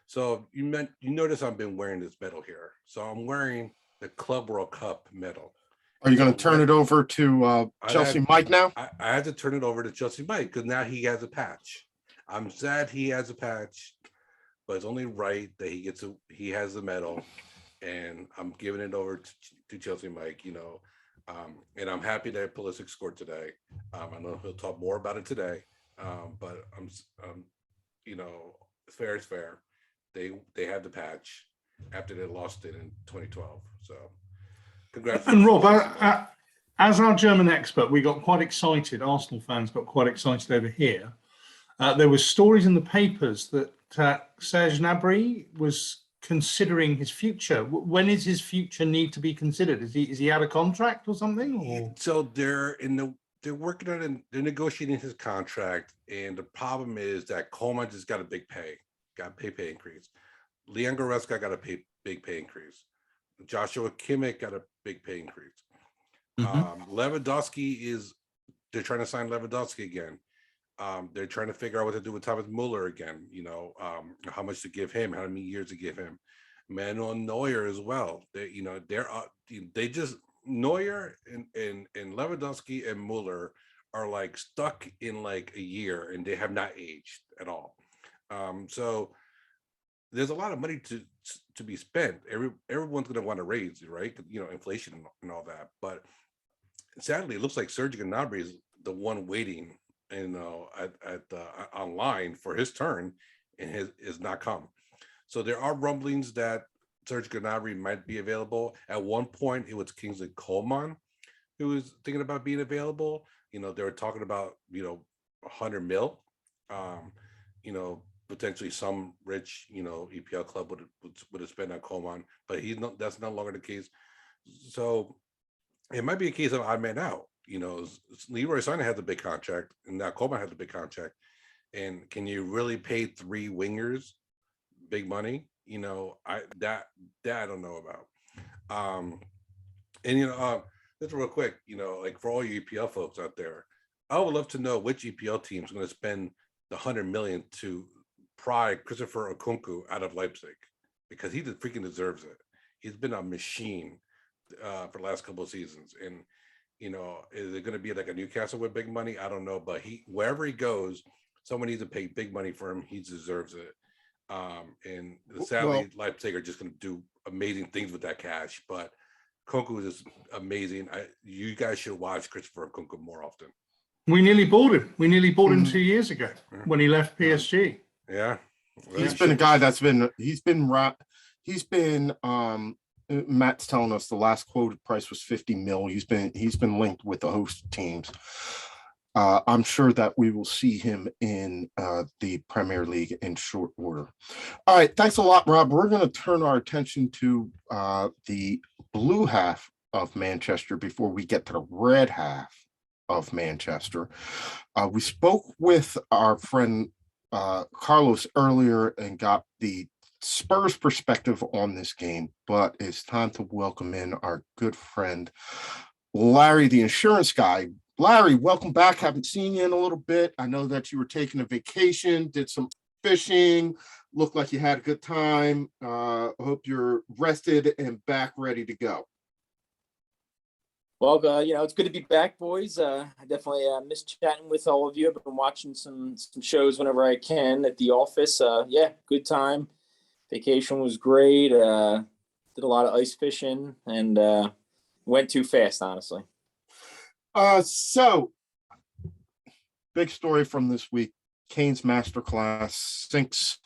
so you notice I've been wearing this medal here. So I'm wearing the Club World Cup medal, Are you going to turn it over to Chelsea Mike now? I had to turn it over to Chelsea Mike because now he has a patch. I'm sad he has a patch, but it's only right that he has the medal, and I'm giving it over to Chelsea Mike. And I'm happy that Pulisic scored today. I know he'll talk more about it today, but I'm fair is fair. They have the patch after they lost it in 2012. So, congratulations. And Rob, as our German expert, we got quite excited. Arsenal fans got quite excited over here. There were stories in the papers that Serge Gnabry was considering his future. When is his future need to be considered? Is he out of contract or something? Or? So they're working on it. They're negotiating his contract, and the problem is that Coleman just got a big pay increase. Leon Goretzka got a big pay increase. Joshua Kimmich got a big pay increase. Lewandowski they're trying to sign Lewandowski again. They're trying to figure out what to do with Thomas Muller again. How much to give him, how many years to give him. Manuel Neuer as well. Neuer and Lewandowski and Muller are like stuck in like a year, and they have not aged at all. So there's a lot of money to be spent. Everyone's going to want to raise, right? Inflation and all that. But sadly, it looks like Serge Gnabry is the one waiting, online for his turn, and has not come. So there are rumblings that Serge Gnabry might be available. At one point, it was Kingsley Coman who was thinking about being available. They were talking about 100 mil. Potentially some rich EPL club would have spent on Coman, but that's no longer the case. So it might be a case of odd man out. Leroy Sané has a big contract, and now Coman has a big contract. And can you really pay 3 wingers big money? I don't know about. Just real quick, like for all you EPL folks out there, I would love to know which EPL team is going to spend the 100 million to pry Christopher Okunku out of Leipzig, because he freaking deserves it. He's been a machine for the last couple of seasons, and is it going to be like a Newcastle with big money? I don't know, but wherever he goes, someone needs to pay big money for him. He deserves it. And sadly, Leipzig are just going to do amazing things with that cash. But Okunku is amazing. You guys should watch Christopher Okunku more often. We nearly bought him. We nearly bought him 2 years ago when he left PSG. Yeah, he's been a guy he's been Matt's telling us the last quoted price was 50 mil. He's been linked with the host teams. I'm sure that we will see him in the Premier League in short order. All right, thanks a lot, Rob. We're going to turn our attention to the blue half of Manchester before we get to the red half of Manchester. We spoke with our friend Carlos earlier and got the Spurs perspective on this game, but it's time to welcome in our good friend Larry, the insurance guy. Larry, welcome back. Haven't seen you in a little bit. I know that you were taking a vacation, did some fishing, looked like you had a good time. Hope you're rested and back ready to go. Well, it's good to be back, boys. I definitely miss chatting with all of you. I've been watching some shows whenever I can at the office. Good time. Vacation was great. Did a lot of ice fishing and went too fast, honestly. So big story from this week. Kane's masterclass sinks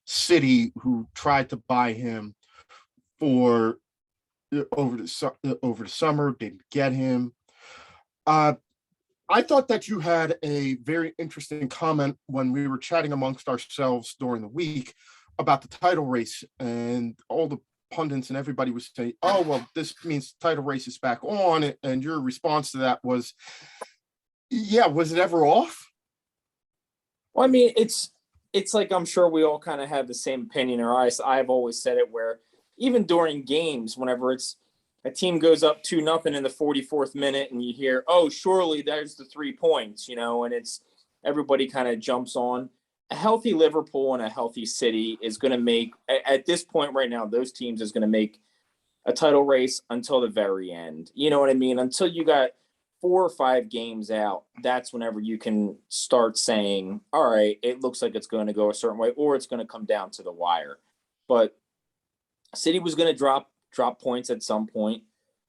City, who tried to buy him for over the summer, didn't get him. I thought that you had a very interesting comment when we were chatting amongst ourselves during the week about the title race, and all the pundits and everybody was saying, oh, well, this means the title race is back on. And your response to that was, yeah, was it ever off? Well, I mean, it's like, I'm sure we all kind of have the same opinion, or I've always said it, where even during games, whenever it's a team goes up 2-0 in the 44th minute and you hear, oh, surely there's the 3 points, and it's everybody kind of jumps on. A healthy Liverpool and a healthy City is going to make, at this point right now, those teams is going to make a title race until the very end. You know what I mean? Until you got 4 or 5 games out, that's whenever you can start saying, all right, it looks like it's going to go a certain way, or it's going to come down to the wire. But City was going to drop points at some point.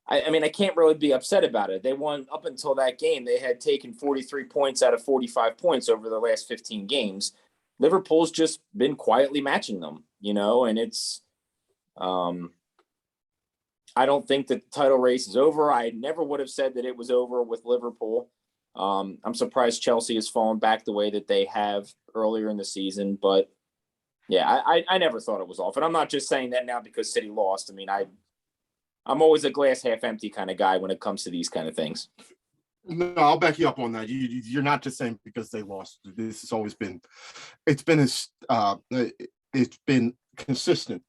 I mean, I can't really be upset about it. They won up until that game. They had taken 43 points out of 45 points over the last 15 games. Liverpool's just been quietly matching them, and it's I don't think that the title race is over. I never would have said that it was over with Liverpool. I'm surprised Chelsea has fallen back the way that they have earlier in the season, but yeah, I never thought it was off. And I'm not just saying that now because City lost. I mean, I'm always a glass half empty kind of guy when it comes to these kind of things. No, I'll back you up on that. You're not just saying because they lost. This has always been, it's been consistent.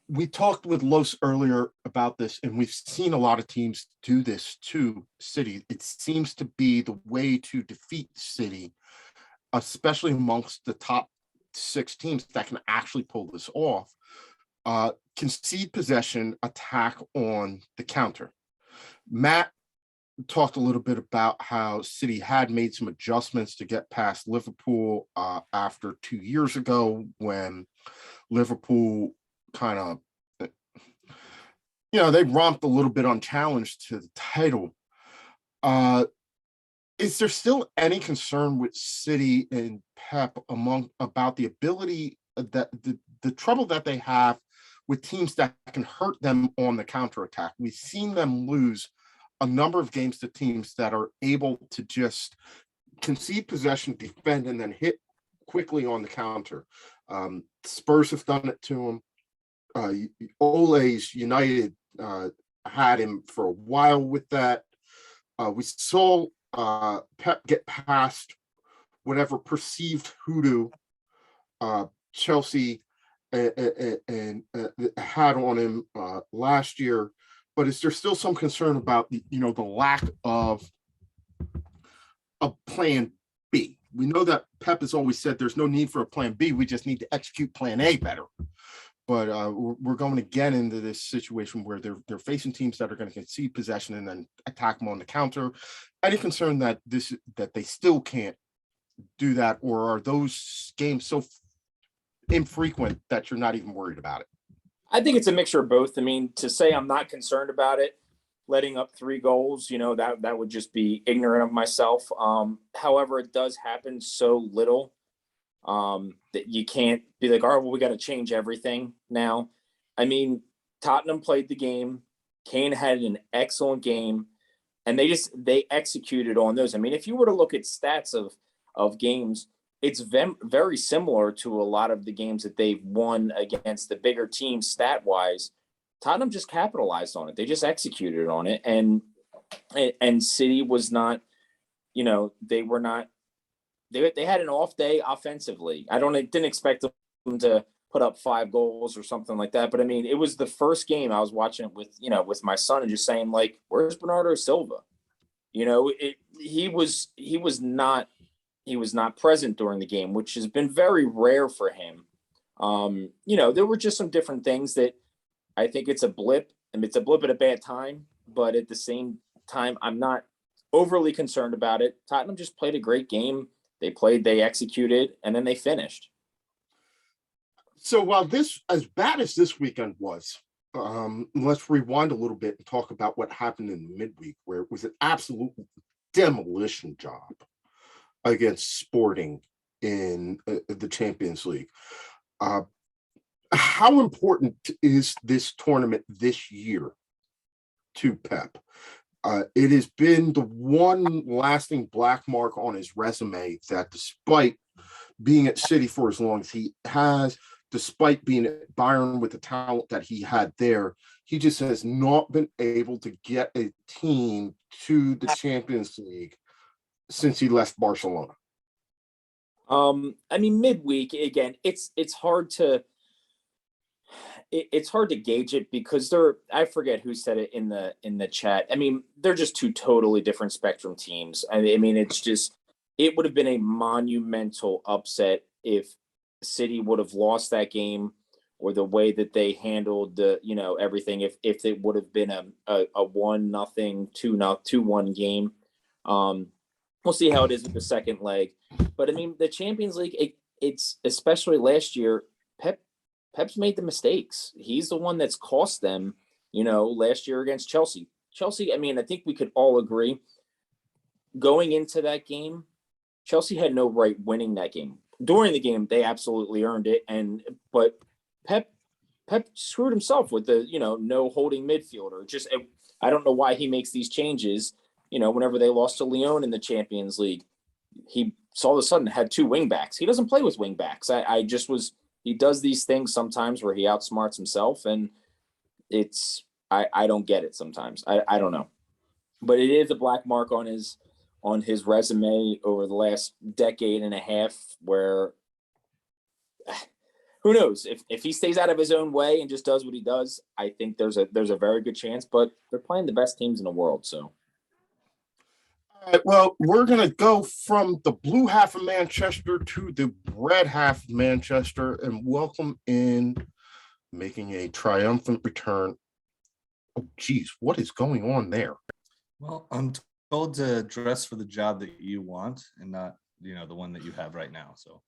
We talked with Los earlier about this, and we've seen a lot of teams do this to City. It seems to be the way to defeat City, especially amongst the top 6 teams that can actually pull this off. Concede possession, attack on the counter. Matt talked a little bit about how City had made some adjustments to get past Liverpool after 2 years ago when Liverpool kind of, they romped a little bit unchallenged to the title. Is there still any concern with City and Pep about the ability that the trouble that they have with teams that can hurt them on the counterattack? We've seen them lose a number of games to teams that are able to just concede possession, defend, and then hit quickly on the counter. Spurs have done it to them. Ole's United had him for a while with that. We saw Pep get past whatever perceived hoodoo Chelsea and had on him last year. But is there still some concern about the lack of a plan B? We know that Pep has always said there's no need for a plan B. We just need to execute plan A better. But we're going again into this situation where they're facing teams that are going to concede possession and then attack them on the counter. Any concern that they still can't do that, or are those games so infrequent that you're not even worried about it? I think it's a mixture of both. I mean, to say I'm not concerned about it, letting up 3 goals, that would just be ignorant of myself. However, it does happen so little that you can't be like, all right, well, we got to change everything now. I mean, Tottenham played the game. Kane had an excellent game, and they executed on those. I mean, if you were to look at stats of games, it's very similar to a lot of the games that they've won against the bigger teams stat wise. Tottenham just capitalized on it. They just executed on it. And City was not, they were not, they had an off day offensively. Didn't expect them to put up 5 goals or something like that. But I mean, it was the first game I was watching it with my son and just saying, like, where's Bernardo Silva? He was not present during the game, which has been very rare for him. There were just some different things that I think it's a blip, and it's a blip at a bad time, but at the same time, I'm not overly concerned about it. Tottenham just played a great game. They executed, and then they finished. So while this, as bad as this weekend was, let's rewind a little bit and talk about what happened in the midweek, where it was an absolute demolition job against Sporting in the Champions League. How important is this tournament this year to Pep? It has been the one lasting black mark on his resume that despite being at City for as long as he has, despite being at Bayern with the talent that he had there, he just has not been able to get a team to the Champions League since he left Barcelona. I mean, midweek again, it's hard to gauge it because I forget who said it in the chat. I mean, they're just 2 totally different spectrum teams. I mean, it would have been a monumental upset if City would have lost that game or the way that they handled the, everything, if it would have been a 1-0, 2-1 game. We'll see how it is with the second leg. But I mean, the Champions League, it's especially last year, Pep's made the mistakes. He's the one that's cost them, last year against Chelsea. Chelsea, I mean, I think we could all agree going into that game, Chelsea had no right winning that game. During the game, they absolutely earned it. But Pep screwed himself with the, no holding midfielder. Just, I don't know why he makes these changes. Whenever they lost to Lyon in the Champions League, he all of a sudden had 2 wing backs. He doesn't play with wing backs. He does these things sometimes where he outsmarts himself, and I don't get it sometimes. I don't know, but it is a black mark on his resume over the last decade and a half, where who knows if he stays out of his own way and just does what he does. I think there's a very good chance, but they're playing the best teams in the world. So. All right, well, we're going to go from the blue half of Manchester to the red half of Manchester and welcome in, making a triumphant return. Oh, geez, what is going on there? Well, I'm told to dress for the job that you want and not, the one that you have right now. So,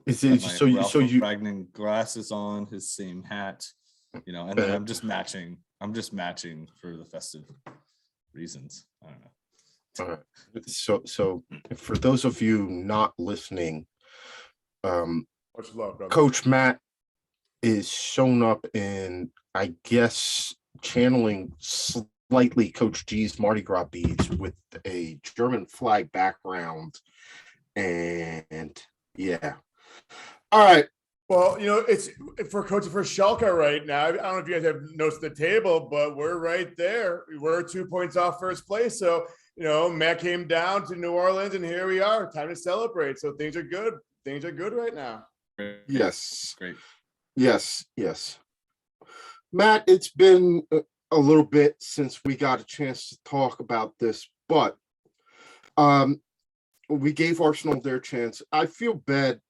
Is it so you Ragnar glasses on, his same hat, and then I'm just matching for the festive reasons. I don't know. All right. So for those of you not listening, Much love, brother. Coach Matt is shown up in, I guess, channeling slightly Coach G's Mardi Gras beads with a German flag background. And yeah. All right. Well, it's for coaching for Schalke right now. I don't know if you guys have notes at the table, but we're right there. We're 2 points off first place. So, Matt came down to New Orleans, and here we are. Time to celebrate. So things are good. Things are good right now. Yes. Great. Yes. Matt, it's been a little bit since we got a chance to talk about this, but we gave Arsenal their chance. I feel bad.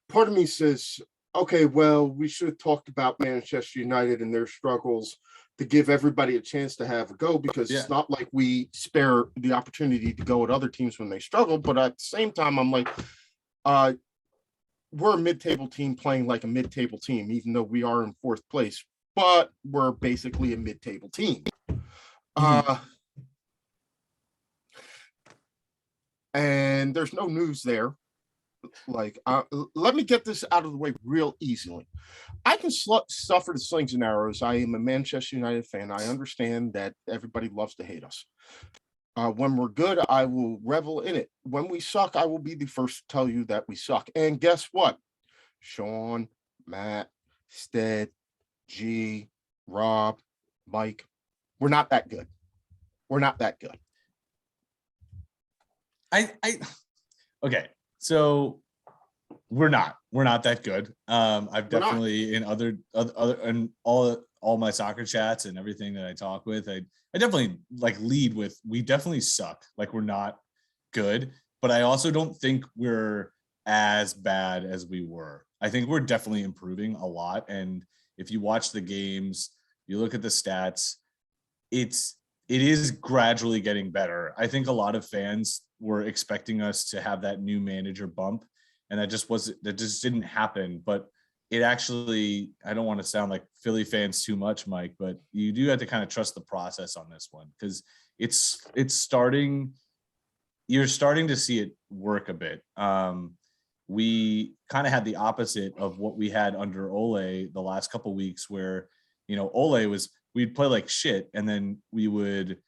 Part of me says, okay, well, we should have talked about Manchester United and their struggles to give everybody a chance to have a go, because It's not like we spare the opportunity to go at other teams when they struggle. But at the same time, I'm like, we're a mid-table team playing like a mid-table team, even though we are in 4th place, but we're basically a mid-table team. And there's no news there. Let me get this out of the way real easily. I can suffer the slings and arrows. I am a Manchester United fan. I understand that everybody loves to hate us. When we're good, I will revel in it. When we suck, I will be the first to tell you that we suck. And guess what? Sean, Matt, Stead, G, Rob, Mike, we're not that good. We're not that good. Okay. So we're not that good. I've definitely in other and all my soccer chats and everything that I talk with, I definitely lead with, we definitely suck. We're not good, but I also don't think we're as bad as we were. I think we're definitely improving a lot. And if you watch the games, you look at the stats, it is gradually getting better. I think a lot of fans were expecting us to have that new manager bump, and that just didn't happen. But it actually, I don't want to sound like Philly fans too much, Mike, but you do have to kind of trust the process on this one, because it's starting, you're starting to see it work a bit. We kind of had the opposite of what we had under Ole the last couple of weeks, where, Ole was, we'd play like shit, and then we would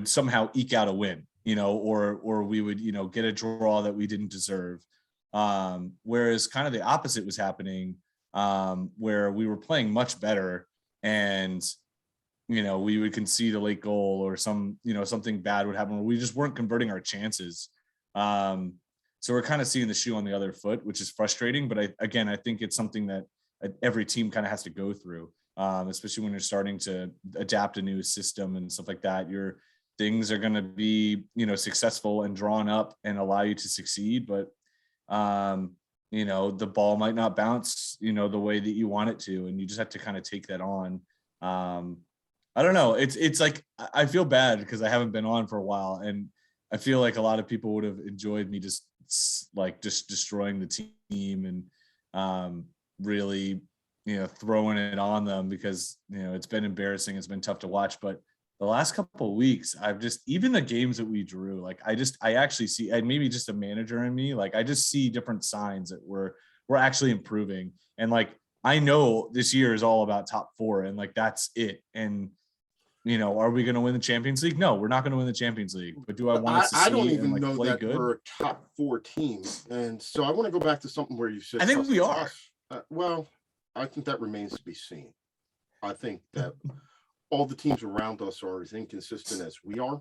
somehow eke out a win, or we would, get a draw that we didn't deserve. Whereas kind of the opposite was happening, where we were playing much better, and, we would concede a late goal, or something bad would happen where we just weren't converting our chances. So we're kind of seeing the shoe on the other foot, which is frustrating. But I think it's something that every team kind of has to go through, especially when you're starting to adapt a new system and stuff like that. Your things are going to be, successful and drawn up and allow you to succeed. But, the ball might not bounce, the way that you want it to, and you just have to kind of take that on. I don't know. It's like, I feel bad because I haven't been on for a while, and I feel like a lot of people would have enjoyed me just destroying the team and really, throwing it on them, because, it's been embarrassing. It's been tough to watch, but the last couple of weeks, I've just, even the games that we drew, like I actually see, and maybe just a manager in me, like I just see different signs that we're actually improving. And like, I know this year is all about top 4, and like, that's it. And, are we going to win the Champions League? No, we're not going to win the Champions League, but do I want us to see I don't even and like know play that good? we're a top 4 team. And so I want to go back to something where you said, I think we are. Well, I think that remains to be seen. I think that all the teams around us are as inconsistent as we are.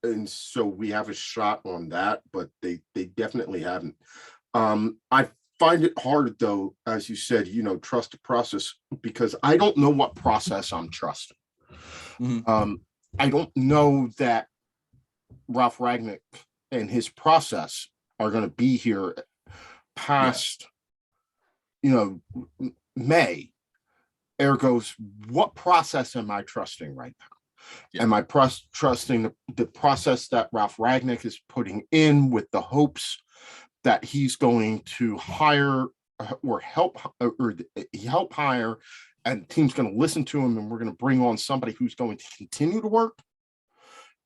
And so we have a shot on that, but they definitely haven't. I find it hard, though, as you said, trust the process, because I don't know what process I'm trusting. Mm-hmm. I don't know that Ralph Ragnick and his process are going to be here past, May. Ergo, what process am I trusting right now? Yeah. Am I trusting the process that Ralph Ragnick is putting in, with the hopes that he's going to hire or help hire, and the team's going to listen to him, and we're going to bring on somebody who's going to continue to work?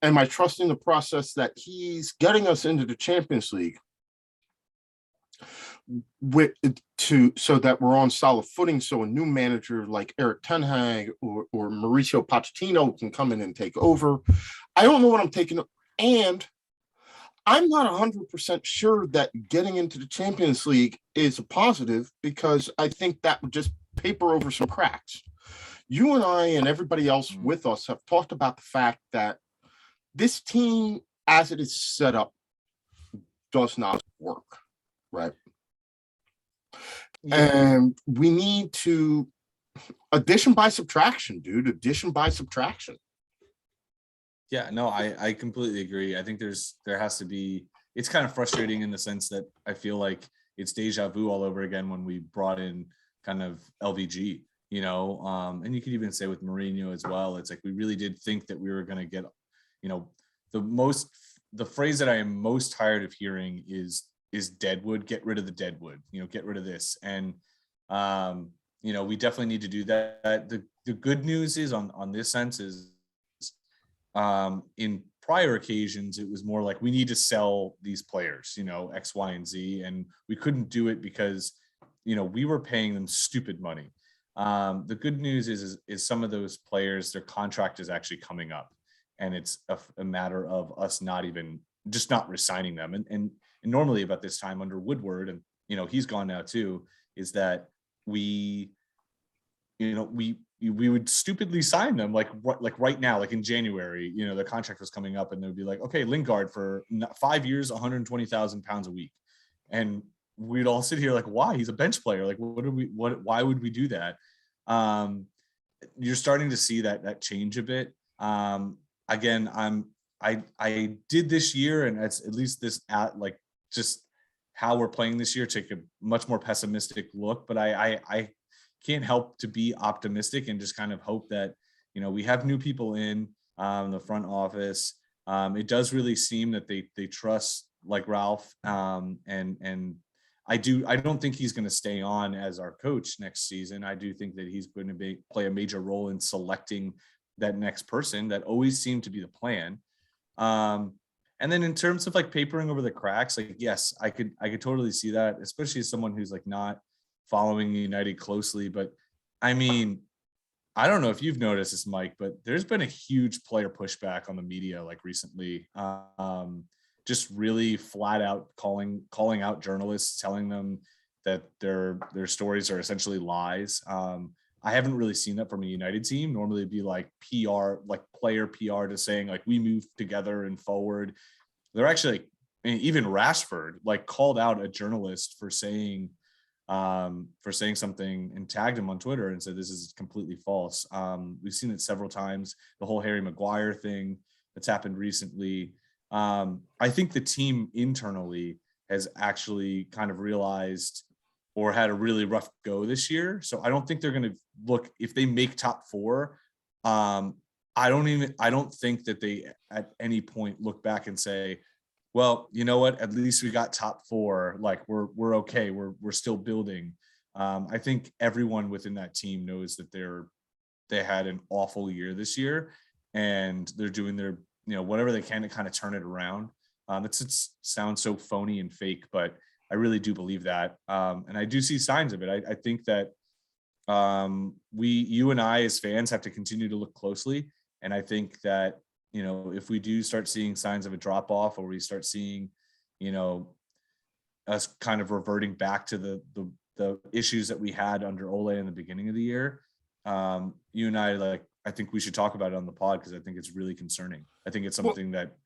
Am I trusting the process that he's getting us into the Champions League so that we're on solid footing, so a new manager like Eric Ten Hag or Mauricio Pochettino can come in and take over? I don't know what I'm taking, and I'm not 100% sure that getting into the Champions League is a positive, because I think that would just paper over some cracks. You and I and everybody else with us have talked about the fact that this team, as it is set up, does not work, right? Yeah. And we need to addition by subtraction, dude. Addition by subtraction. Yeah, no, I completely agree. I think there has to be, it's kind of frustrating in the sense that I feel like it's deja vu all over again when we brought in kind of LVG, and you could even say with Mourinho as well. It's like, we really did think that we were going to get, the phrase that I am most tired of hearing is deadwood. Get rid of the deadwood, get rid of this. And, we definitely need to do that. The good news is on this sense is, in prior occasions, it was more like, we need to sell these players, X, Y, and Z. And we couldn't do it because, we were paying them stupid money. The good news is some of those players, their contract is actually coming up, and it's a matter of us not resigning them. And normally about this time under Woodward, and, he's gone now too, is that we would stupidly sign them like right now, like in January, the contract was coming up, and they would be like, okay, Lingard for 5 years, 120,000 pounds a week. And we'd all sit here like, why? He's a bench player. Like, why would we do that? You're starting to see that change a bit. Again, I did this year, and at least this just how we're playing this year, take a much more pessimistic look, but I can't help to be optimistic and just kind of hope that, we have new people in the front office. It does really seem that they trust like Ralph, and I don't think he's going to stay on as our coach next season. I do think that he's going to play a major role in selecting that next person. That always seemed to be the plan. And then in terms of like papering over the cracks, like, yes, I could totally see that, especially as someone who's like not following United closely. But I mean, I don't know if you've noticed this, Mike, but there's been a huge player pushback on the media like recently. Just really flat out calling out journalists, telling them that their stories are essentially lies. I haven't really seen that from a United team. Normally it'd be like PR, like player PR, to saying like, we move together and forward. They're actually, even Rashford like called out a journalist for saying something and tagged him on Twitter and said, this is completely false. We've seen it several times. The whole Harry Maguire thing that's happened recently. I think the team internally has actually kind of realized or had a really rough go this year. So I don't think they're going to look, if they make top 4, I don't think that they at any point look back and say, well, you know what, at least we got top 4. Like we're okay. We're still building. I think everyone within that team knows that they had an awful year this year, and they're doing their, whatever they can to kind of turn it around. It sounds so phony and fake, but I really do believe that. And I do see signs of it. I think that you and I as fans have to continue to look closely. And I think that, if we do start seeing signs of a drop off, or we start seeing, us kind of reverting back to the issues that we had under Ole in the beginning of the year, you and I think we should talk about it on the pod, because I think it's really concerning. I think it's something that,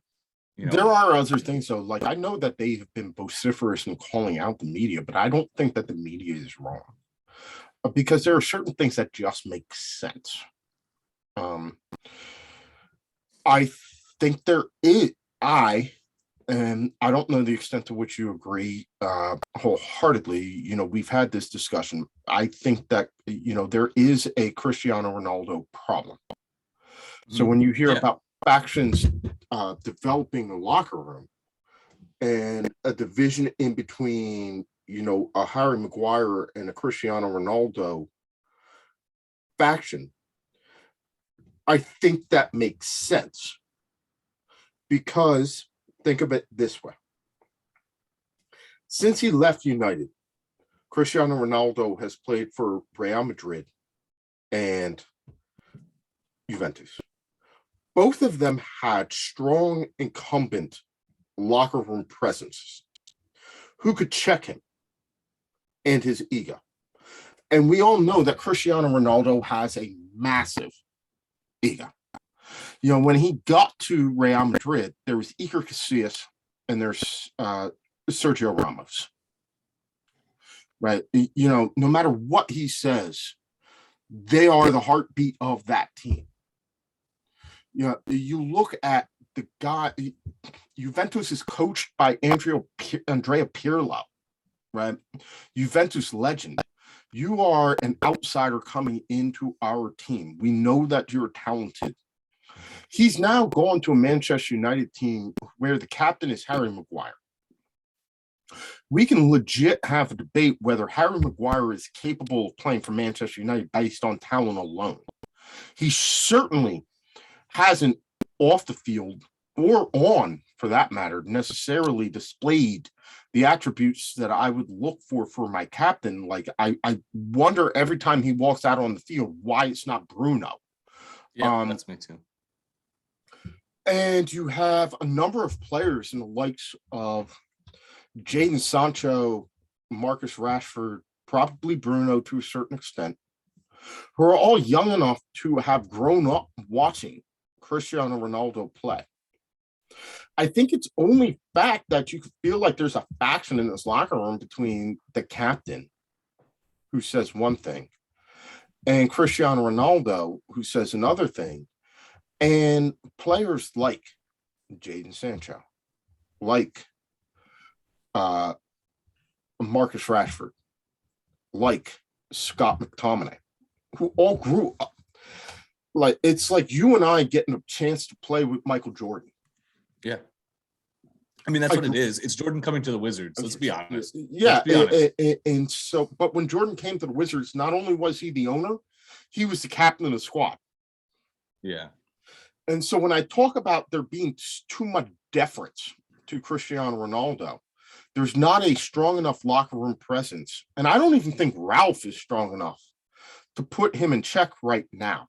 there are other things though. Like, I know that they have been vociferous in calling out the media, but I don't think that the media is wrong, because there are certain things that just make sense. I think there is, and I don't know the extent to which you agree wholeheartedly. We've had this discussion. I think that, there is a Cristiano Ronaldo problem. So when you hear about factions developing the locker room and a division in between, a Harry Maguire and a Cristiano Ronaldo faction, I think that makes sense, because think of it this way. Since he left United, Cristiano Ronaldo has played for Real Madrid and Juventus. Both of them had strong incumbent locker room presences who could check him and his ego. And we all know that Cristiano Ronaldo has a massive ego. When he got to Real Madrid, there was Iker Casillas and there's Sergio Ramos. Right? No matter what he says, they are the heartbeat of that team. You look at the guy, Juventus is coached by Andrea Pirlo, right? Juventus legend. You are an outsider coming into our team. We know that you're talented. He's now gone to a Manchester United team where the captain is Harry Maguire. We can legit have a debate whether Harry Maguire is capable of playing for Manchester United based on talent alone. He certainly hasn't, off the field or on, for that matter, necessarily displayed the attributes that I would look for my captain. Like, I wonder every time he walks out on the field why it's not Bruno. Yeah, that's me too. And you have a number of players in the likes of Jadon Sancho, Marcus Rashford, probably Bruno to a certain extent, who are all young enough to have grown up watching Cristiano Ronaldo play. I think it's only fact that you feel like there's a faction in this locker room between the captain, who says one thing, and Cristiano Ronaldo, who says another thing, and players like Jadon Sancho, like Marcus Rashford, like Scott McTominay, who all grew up. Like, it's like you and I getting a chance to play with Michael Jordan. Yeah. I mean, that's what it is. It's Jordan coming to the Wizards. Let's be honest. Yeah. And so, but when Jordan came to the Wizards, not only was he the owner, he was the captain of the squad. Yeah. And so when I talk about there being too much deference to Cristiano Ronaldo, there's not a strong enough locker room presence. And I don't even think Ralph is strong enough to put him in check right now.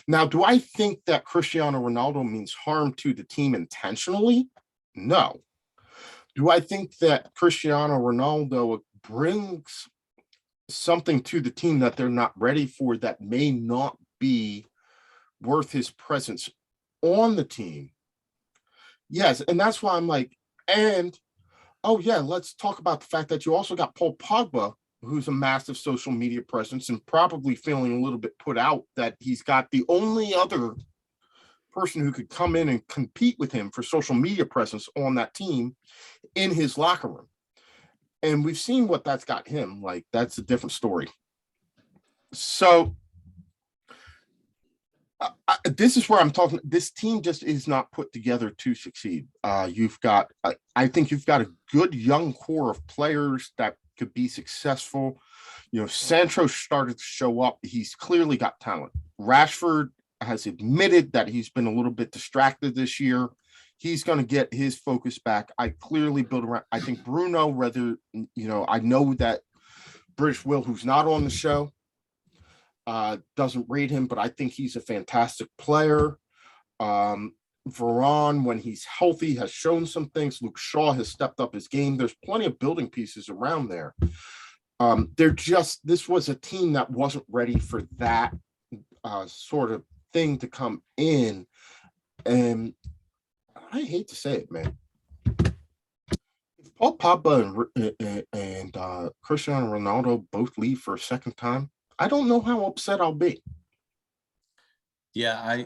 Now, do I think that Cristiano Ronaldo means harm to the team intentionally? No. Do I think that Cristiano Ronaldo brings something to the team that they're not ready for, that may not be worth his presence on the team? Yes. And that's why I'm like, let's talk about the fact that you also got Paul Pogba, who's a massive social media presence and probably feeling a little bit put out that he's got the only other person who could come in and compete with him for social media presence on that team in his locker room. And we've seen what that's got him. Like, that's a different story. So this is where I'm talking. This team just is not put together to succeed. You've got, I think you've got a good young core of players that could be successful. You know, Sancho started to show up. He's clearly got talent. Rashford has admitted that he's been a little bit distracted this year. He's going to get his focus back. I clearly build around. I think Bruno, whether, you know, I know that British Will, who's not on the show, doesn't rate him, but I think he's a fantastic player. Varane, when he's healthy, has shown some things. Luke Shaw has stepped up his game. There's plenty of building pieces around there. This was a team that wasn't ready for that sort of thing to come in. And I hate to say it, man. If Paul Pogba and Cristiano Ronaldo both leave for a second time, I don't know how upset I'll be. Yeah,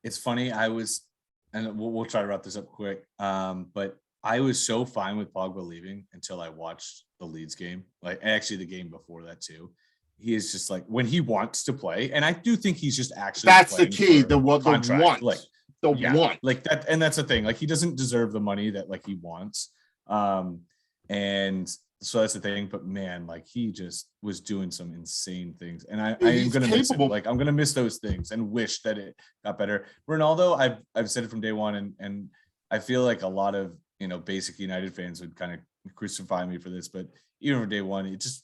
it's funny. And we'll try to wrap this up quick. But I was so fine with Pogba leaving until I watched the Leeds game. Like, actually the game before that too. He is just like, when he wants to play, and I do think he's just actually, that's the key. The want, like the want, like that, and that's the thing. Like, he doesn't deserve the money that like he wants. And so that's the thing. But man, like, he just was doing some insane things, and I am gonna miss him. Like, I'm gonna miss those things and wish that it got better. Ronaldo, I've said it from day one, and I feel like a lot of, you know, basic United fans would kind of crucify me for this, but even from day one, it's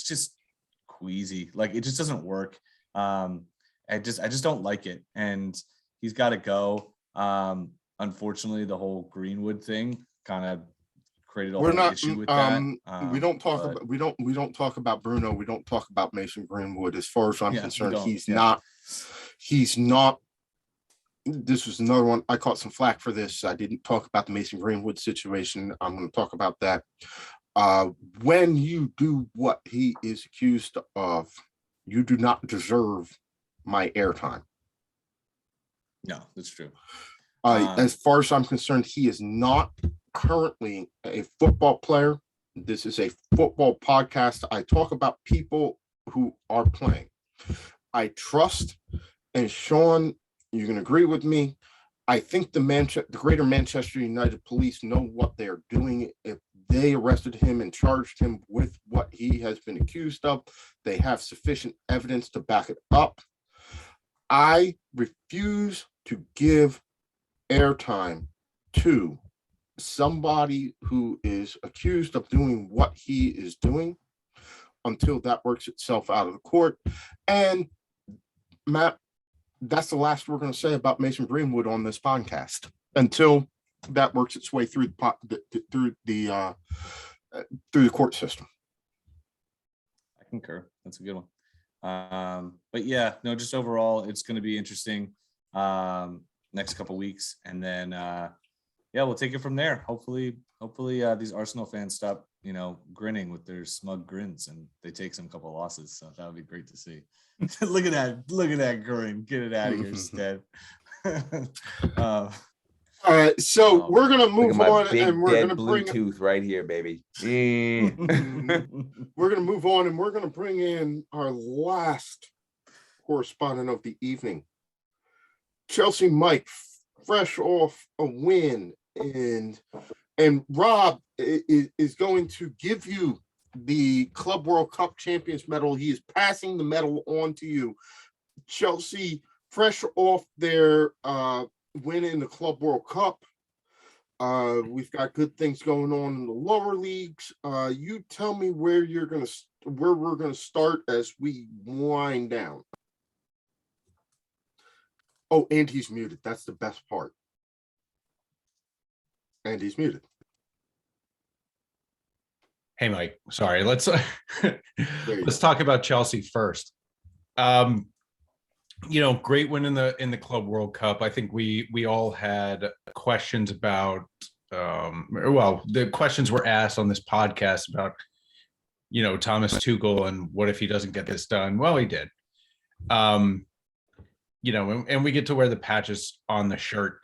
just queasy. Like, it just doesn't work. I just don't like it, and he's got to go. Unfortunately, the whole Greenwood thing kind of created a whole issue with that. We don't talk about Bruno. We don't talk about Mason Greenwood. As far as I'm concerned, he's not. This was another one. I caught some flack for this. I didn't talk about the Mason Greenwood situation. I'm going to talk about that. When you do what he is accused of, you do not deserve my airtime. No, that's true. As far as I'm concerned, he is not currently a football player. This is a football podcast. I talk about people who are playing. I trust, and Sean, you can agree with me. I think the Greater Manchester United Police know what they're doing. If they arrested him and charged him with what he has been accused of, they have sufficient evidence to back it up. I refuse to give airtime to somebody who is accused of doing what he is doing until that works itself out of the court. And Matt, that's the last we're going to say about Mason Greenwood on this podcast until that works its way through the court system. I concur. That's a good one. But yeah, no, just overall, it's going to be interesting next couple weeks, and then we'll take it from there. Hopefully, these Arsenal fans stop, grinning with their smug grins, and they take some couple losses. So that would be great to see. Look at that grin. Get it out of here, Stead. All right, so we're gonna move on, and we're gonna bring Bluetooth right here, baby. we're gonna move on, and we're gonna bring in our last correspondent of the evening, Chelsea Mike, fresh off a win, and Rob is going to give you the Club World Cup Champions medal. He is passing the medal on to you. Chelsea, fresh off their win in the Club World Cup. We've got good things going on in the lower leagues. You tell me where we're gonna start as we wind down. Oh, and he's muted. That's the best part. And he's muted. Hey, Mike. Sorry. Let's talk about Chelsea first. Great win in the Club World Cup. I think we all had questions about the questions were asked on this podcast about Thomas Tuchel and what if he doesn't get this done. Well, he did. And we get to wear the patches on the shirt.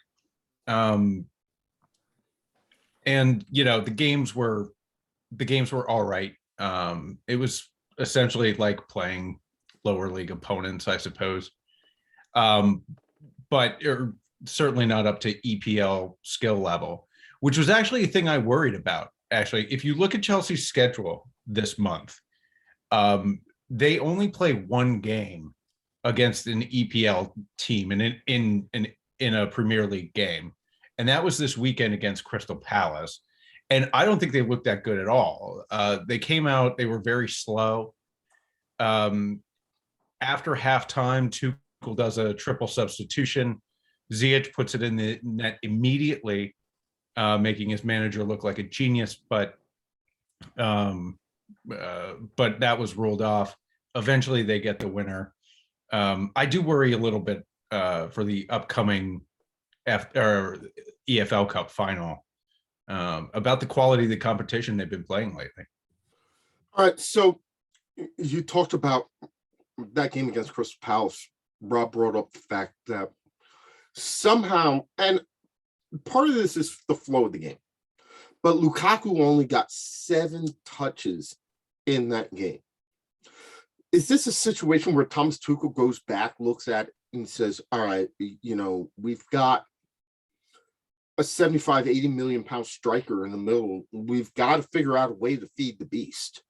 And the games were the games were all right. It was essentially like playing lower league opponents, I suppose. But certainly not up to EPL skill level, which was actually a thing I worried about. Actually, if you look at Chelsea's schedule this month, they only play one game against an EPL team in a Premier League game, and that was this weekend against Crystal Palace. And I don't think they looked that good at all. They came out, they were very slow. After halftime, Tuchel does a triple substitution. Ziyech puts it in the net immediately, making his manager look like a genius, but that was ruled off. Eventually, they get the winner. I do worry a little bit for the upcoming EFL Cup final about the quality of the competition they've been playing lately. All right, so you talked about that game against Crystal Palace. Rob brought up the fact that somehow, and part of this is the flow of the game, but Lukaku only got 7 touches in that game. Is this a situation where Thomas Tuchel goes back, looks at it, and says, all right, we've got a 75, 80 million pound striker in the middle. We've got to figure out a way to feed the beast.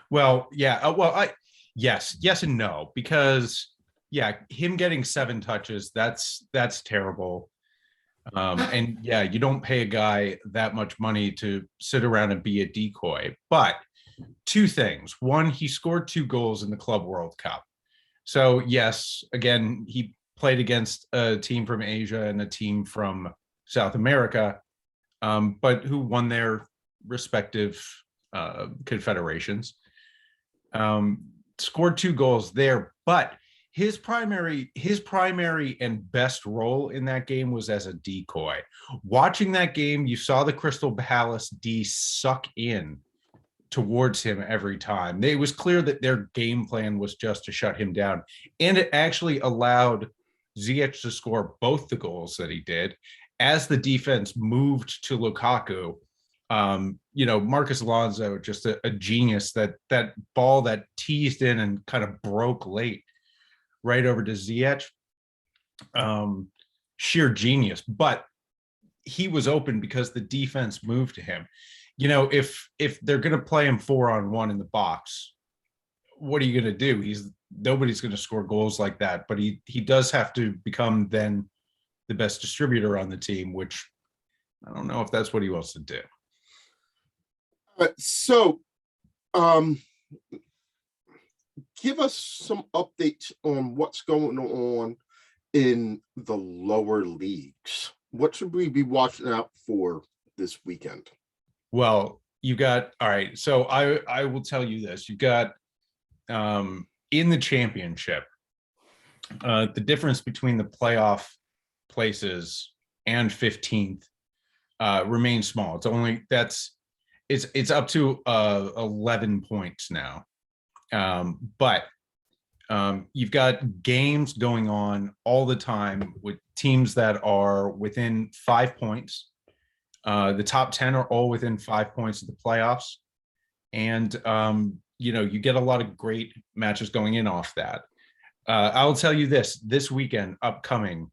Well, yeah. Yes and no, because him getting 7 touches, that's terrible. And you don't pay a guy that much money to sit around and be a decoy. But 2 things. One, he scored 2 goals in the Club World Cup. So yes, again, he played against a team from Asia and a team from South America, but who won their respective confederations. Scored 2 goals there, but his primary and best role in that game was as a decoy. Watching that game, you saw the Crystal Palace D suck in towards him every time. It was clear that their game plan was just to shut him down, and it actually allowed Ziyech to score both the goals that he did. As the defense moved to Lukaku, Marcus Alonso, just a genius. That ball that teased in and kind of broke late right over to Ziyech, sheer genius. But he was open because the defense moved to him. If they're going to play him 4-on-1 in the box, what are you going to do? Nobody's going to score goals like that. But he does have to become then the best distributor on the team, which I don't know if that's what he wants to do. So, give us some updates on what's going on in the lower leagues. What should we be watching out for this weekend? Well, you got, all right. So I will tell you this. You got in the championship, the difference between the playoff places and 15th remains small. It's up to 11 points now. But you've got games going on all the time with teams that are within 5 points. The top 10 are all within 5 points of the playoffs. And, you get a lot of great matches going in off that. I'll tell you this weekend upcoming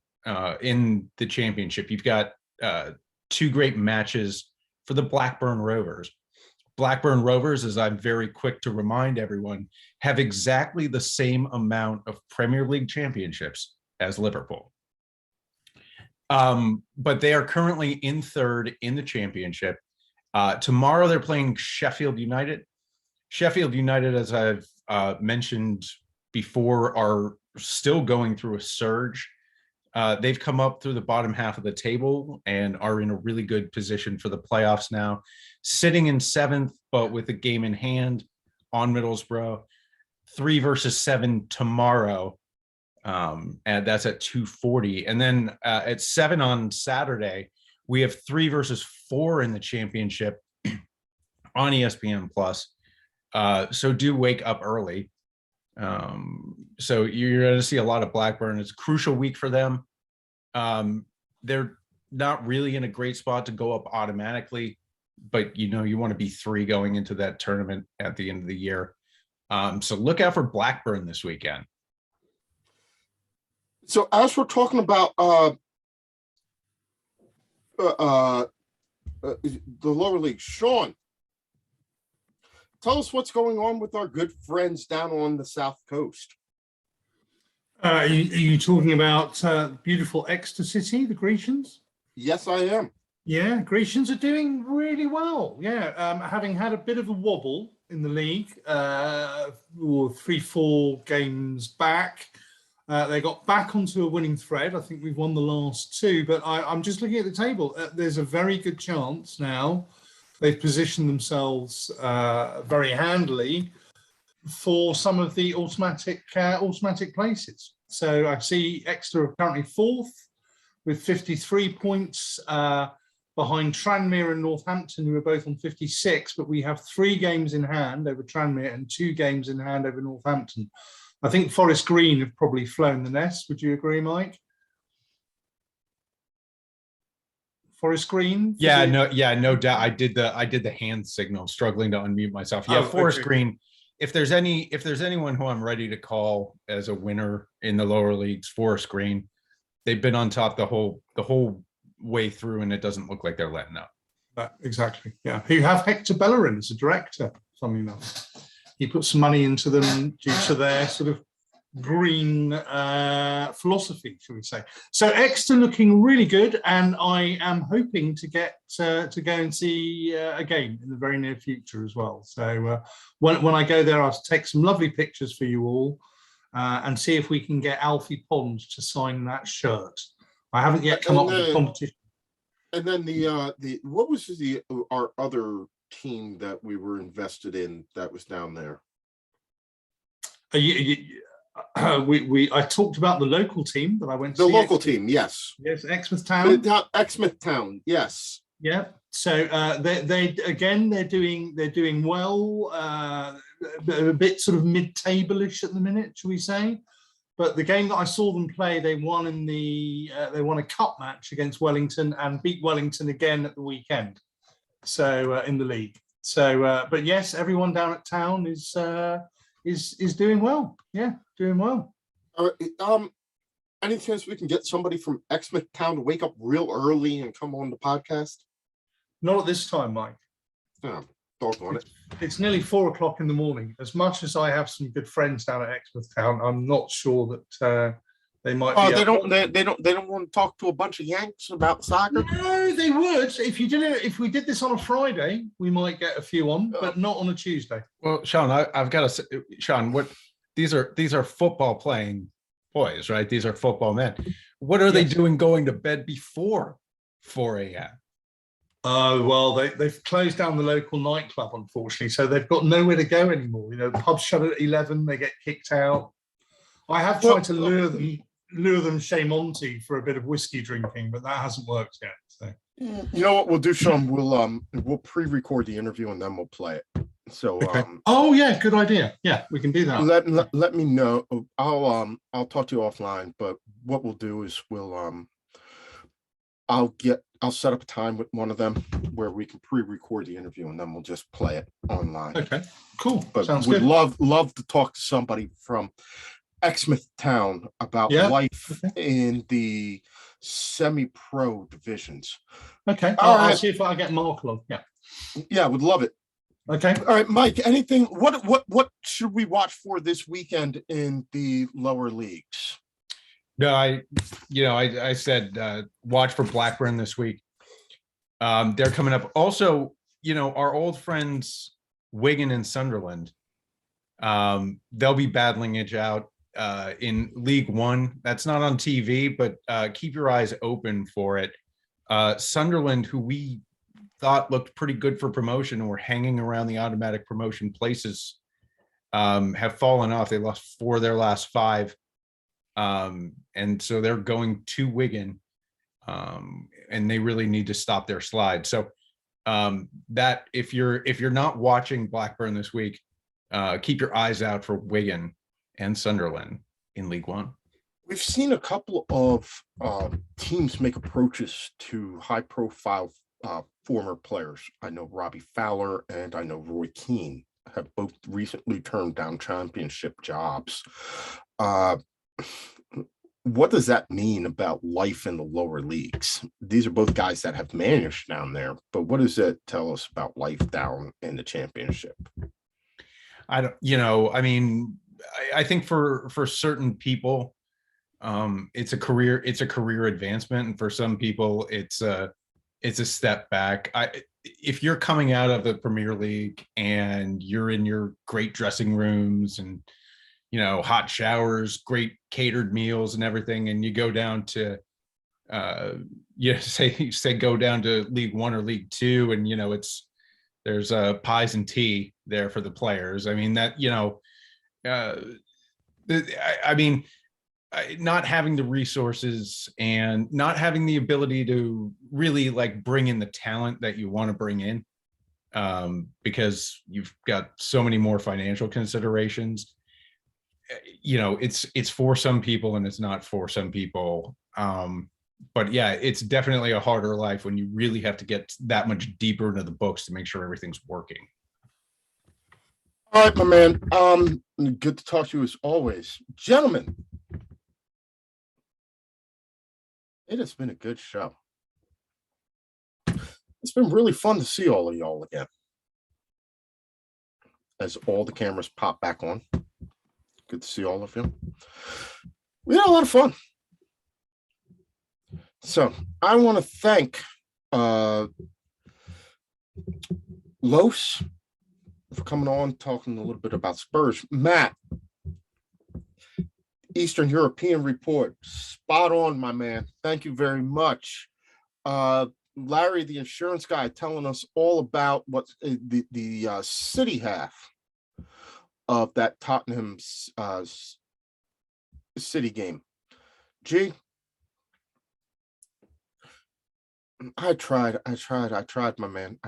in the championship, you've got 2 great matches for the Blackburn Rovers. Blackburn Rovers, as I'm very quick to remind everyone, have exactly the same amount of Premier League championships as Liverpool. But they are currently in 3rd in the championship. Tomorrow they're playing Sheffield United. Sheffield United, as I've mentioned before, are still going through a surge. They've come up through the bottom half of the table and are in a really good position for the playoffs now, sitting in 7th, but with a game in hand on Middlesbrough. 3 versus 7 tomorrow, and that's at 2:40. And then at 7 on Saturday, we have 3 versus 4 in the championship on ESPN Plus. So do wake up early. So you're going to see a lot of Blackburn. It's a crucial week for them. They're not really in a great spot to go up automatically. but you want to be 3 going into that tournament at the end of the year. So look out for Blackburn this weekend. So as we're talking about the lower league, Sean, tell us what's going on with our good friends down on the South Coast. Are you talking about beautiful Exeter City, the Grecians? Yes, I am. Yeah, Grecians are doing really well. Yeah, having had a bit of a wobble in the league, 3-4 games back, they got back onto a winning thread. I think we've won the last 2, but I'm just looking at the table. There's a very good chance now. They've positioned themselves very handily for some of the automatic places. So I see Exeter are currently 4th with 53 points, behind Tranmere and Northampton, who are both on 56, but we have 3 games in hand over Tranmere and 2 games in hand over Northampton. I think Forest Green have probably flown the nest. Would you agree, Mike? Forest Green? No doubt. I did the hand signal, struggling to unmute myself. Yeah, Forest Green. If there's anyone who I'm ready to call as a winner in the lower leagues, Forest Green. They've been on top the whole way through, and it doesn't look like they're letting up. Exactly. Yeah. Who have Hector Bellerin as a director, funnily enough. He put some money into them due to their sort of green philosophy, shall we say. So Exeter looking really good, and I am hoping to get to go and see a game in the very near future as well. So when I go there, I'll take some lovely pictures for you all and see if we can get Alfie Pond to sign that shirt. I haven't yet come up with a competition. And then what was our other team that we were invested in that was down there? I talked about the local team that I went to. The local team, yes. Yes, Exmouth Town. Exmouth Town, yes. Yeah. So they're doing well. A bit sort of mid-table-ish at the minute, shall we say? But the game that I saw them play, they won a cup match against Wellington and beat Wellington again at the weekend. So in the league. So, but yes, everyone down at town is doing well. Yeah, doing well. Any chance we can get somebody from Exmouth Town to wake up real early and come on the podcast? Not at this time, Mike. Oh, doggone it. It's nearly 4 o'clock in the morning. As much as I have some good friends down at Exmouth Town, I'm not sure that they might. Oh, they don't want to talk to a bunch of Yanks about soccer. No, they would. If we did this on a Friday, we might get a few on, but not on a Tuesday. Well, Sean, I've got to say, Sean, what these are football playing boys, right? These are football men. What are they doing going to bed before 4 a.m.? Well, they've closed down the local nightclub, unfortunately, so they've got nowhere to go anymore. The pubs shut at 11, they get kicked out. I have tried to lure them Chez Monty for a bit of whiskey drinking, but that hasn't worked yet. So you know what we'll do, Sean? We'll pre-record the interview and then we'll play it. So okay. Oh yeah, good idea. Yeah, we can do that. Let me know. I'll talk to you offline, but what we'll do is I'll set up a time with one of them where we can pre-record the interview and then we'll just play it online. Okay, cool. But sounds we'd good. love to talk to somebody from Exmouth Town about life in the semi-pro divisions. Okay, I'll see if I get Mark along. Yeah, would love it. Okay. All right, Mike. Anything? What should we watch for this weekend in the lower leagues? No, I said watch for Blackburn this week. They're coming up. Also, our old friends Wigan and Sunderland. They'll be battling it out in League One. That's not on TV, but keep your eyes open for it. Sunderland, who we thought looked pretty good for promotion and were hanging around the automatic promotion places, have fallen off. They lost 4 of their last 5. And so they're going to Wigan, and they really need to stop their slide. So that if you're not watching Blackburn this week, keep your eyes out for Wigan and Sunderland in League One. We've seen a couple of teams make approaches to high-profile former players. I know Robbie Fowler and I know Roy Keane have both recently turned down championship jobs. What does that mean about life in the lower leagues? These are both guys that have managed down there, but what does that tell us about life down in the championship? I don't, you know, I mean, I think for certain people, it's a career advancement, and for some people, it's a step back. If you're coming out of the Premier League and you're in your great dressing rooms and, you know, hot showers, great catered meals and everything, and you go down to, say go down to League One or League Two, and, you know, there's pies and tea there for the players. I mean, that, you know, I mean, not having the resources and not having the ability to really like bring in the talent that you want to bring in, because you've got so many more financial considerations. You know, it's for some people and it's not for some people. But yeah, it's definitely a harder life when you really have to get that much deeper into the books to make sure everything's working. All right, my man. Good to talk to you as always. Gentlemen, it has been a good show. It's been really fun to see all of y'all again. As all the cameras pop back on. Good to see all of you. We had a lot of fun. So I want to thank Los for coming on, talking a little bit about Spurs. Matt, Eastern European Report, spot on, my man. Thank you very much. Larry, the insurance guy, telling us all about what's the city half of that Tottenham city game. G, I tried, my man.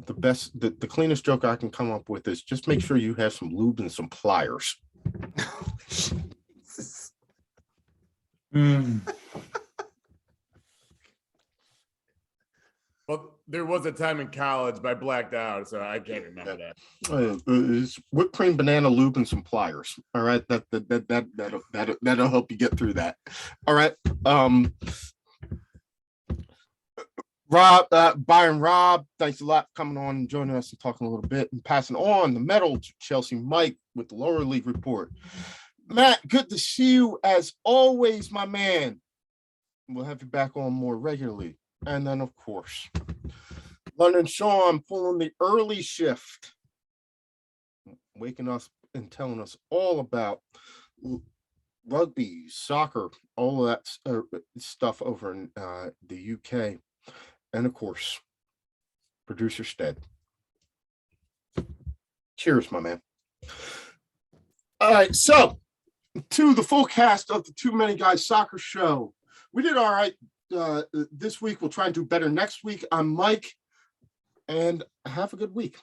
The cleanest joke I can come up with is just make sure you have some lube and some pliers. Well, there was a time in college, but I blacked out, so I can't remember that. It's whipped cream, banana, lube, and some pliers. All right, that'll help you get through that. All right. Rob, Byron Rob, thanks a lot for coming on and joining us and talking a little bit and passing on the medal to Chelsea Mike with the lower league report. Matt, good to see you as always, my man. We'll have you back on more regularly. And then, of course, London Sean pulling the early shift, waking us and telling us all about rugby, soccer, all of that stuff over in the UK. And of course, producer Stead. Cheers, my man. All right, so to the full cast of the Too Many Guys Soccer Show. We did all right this week. We'll try and do better next week. I'm Mike, and have a good week.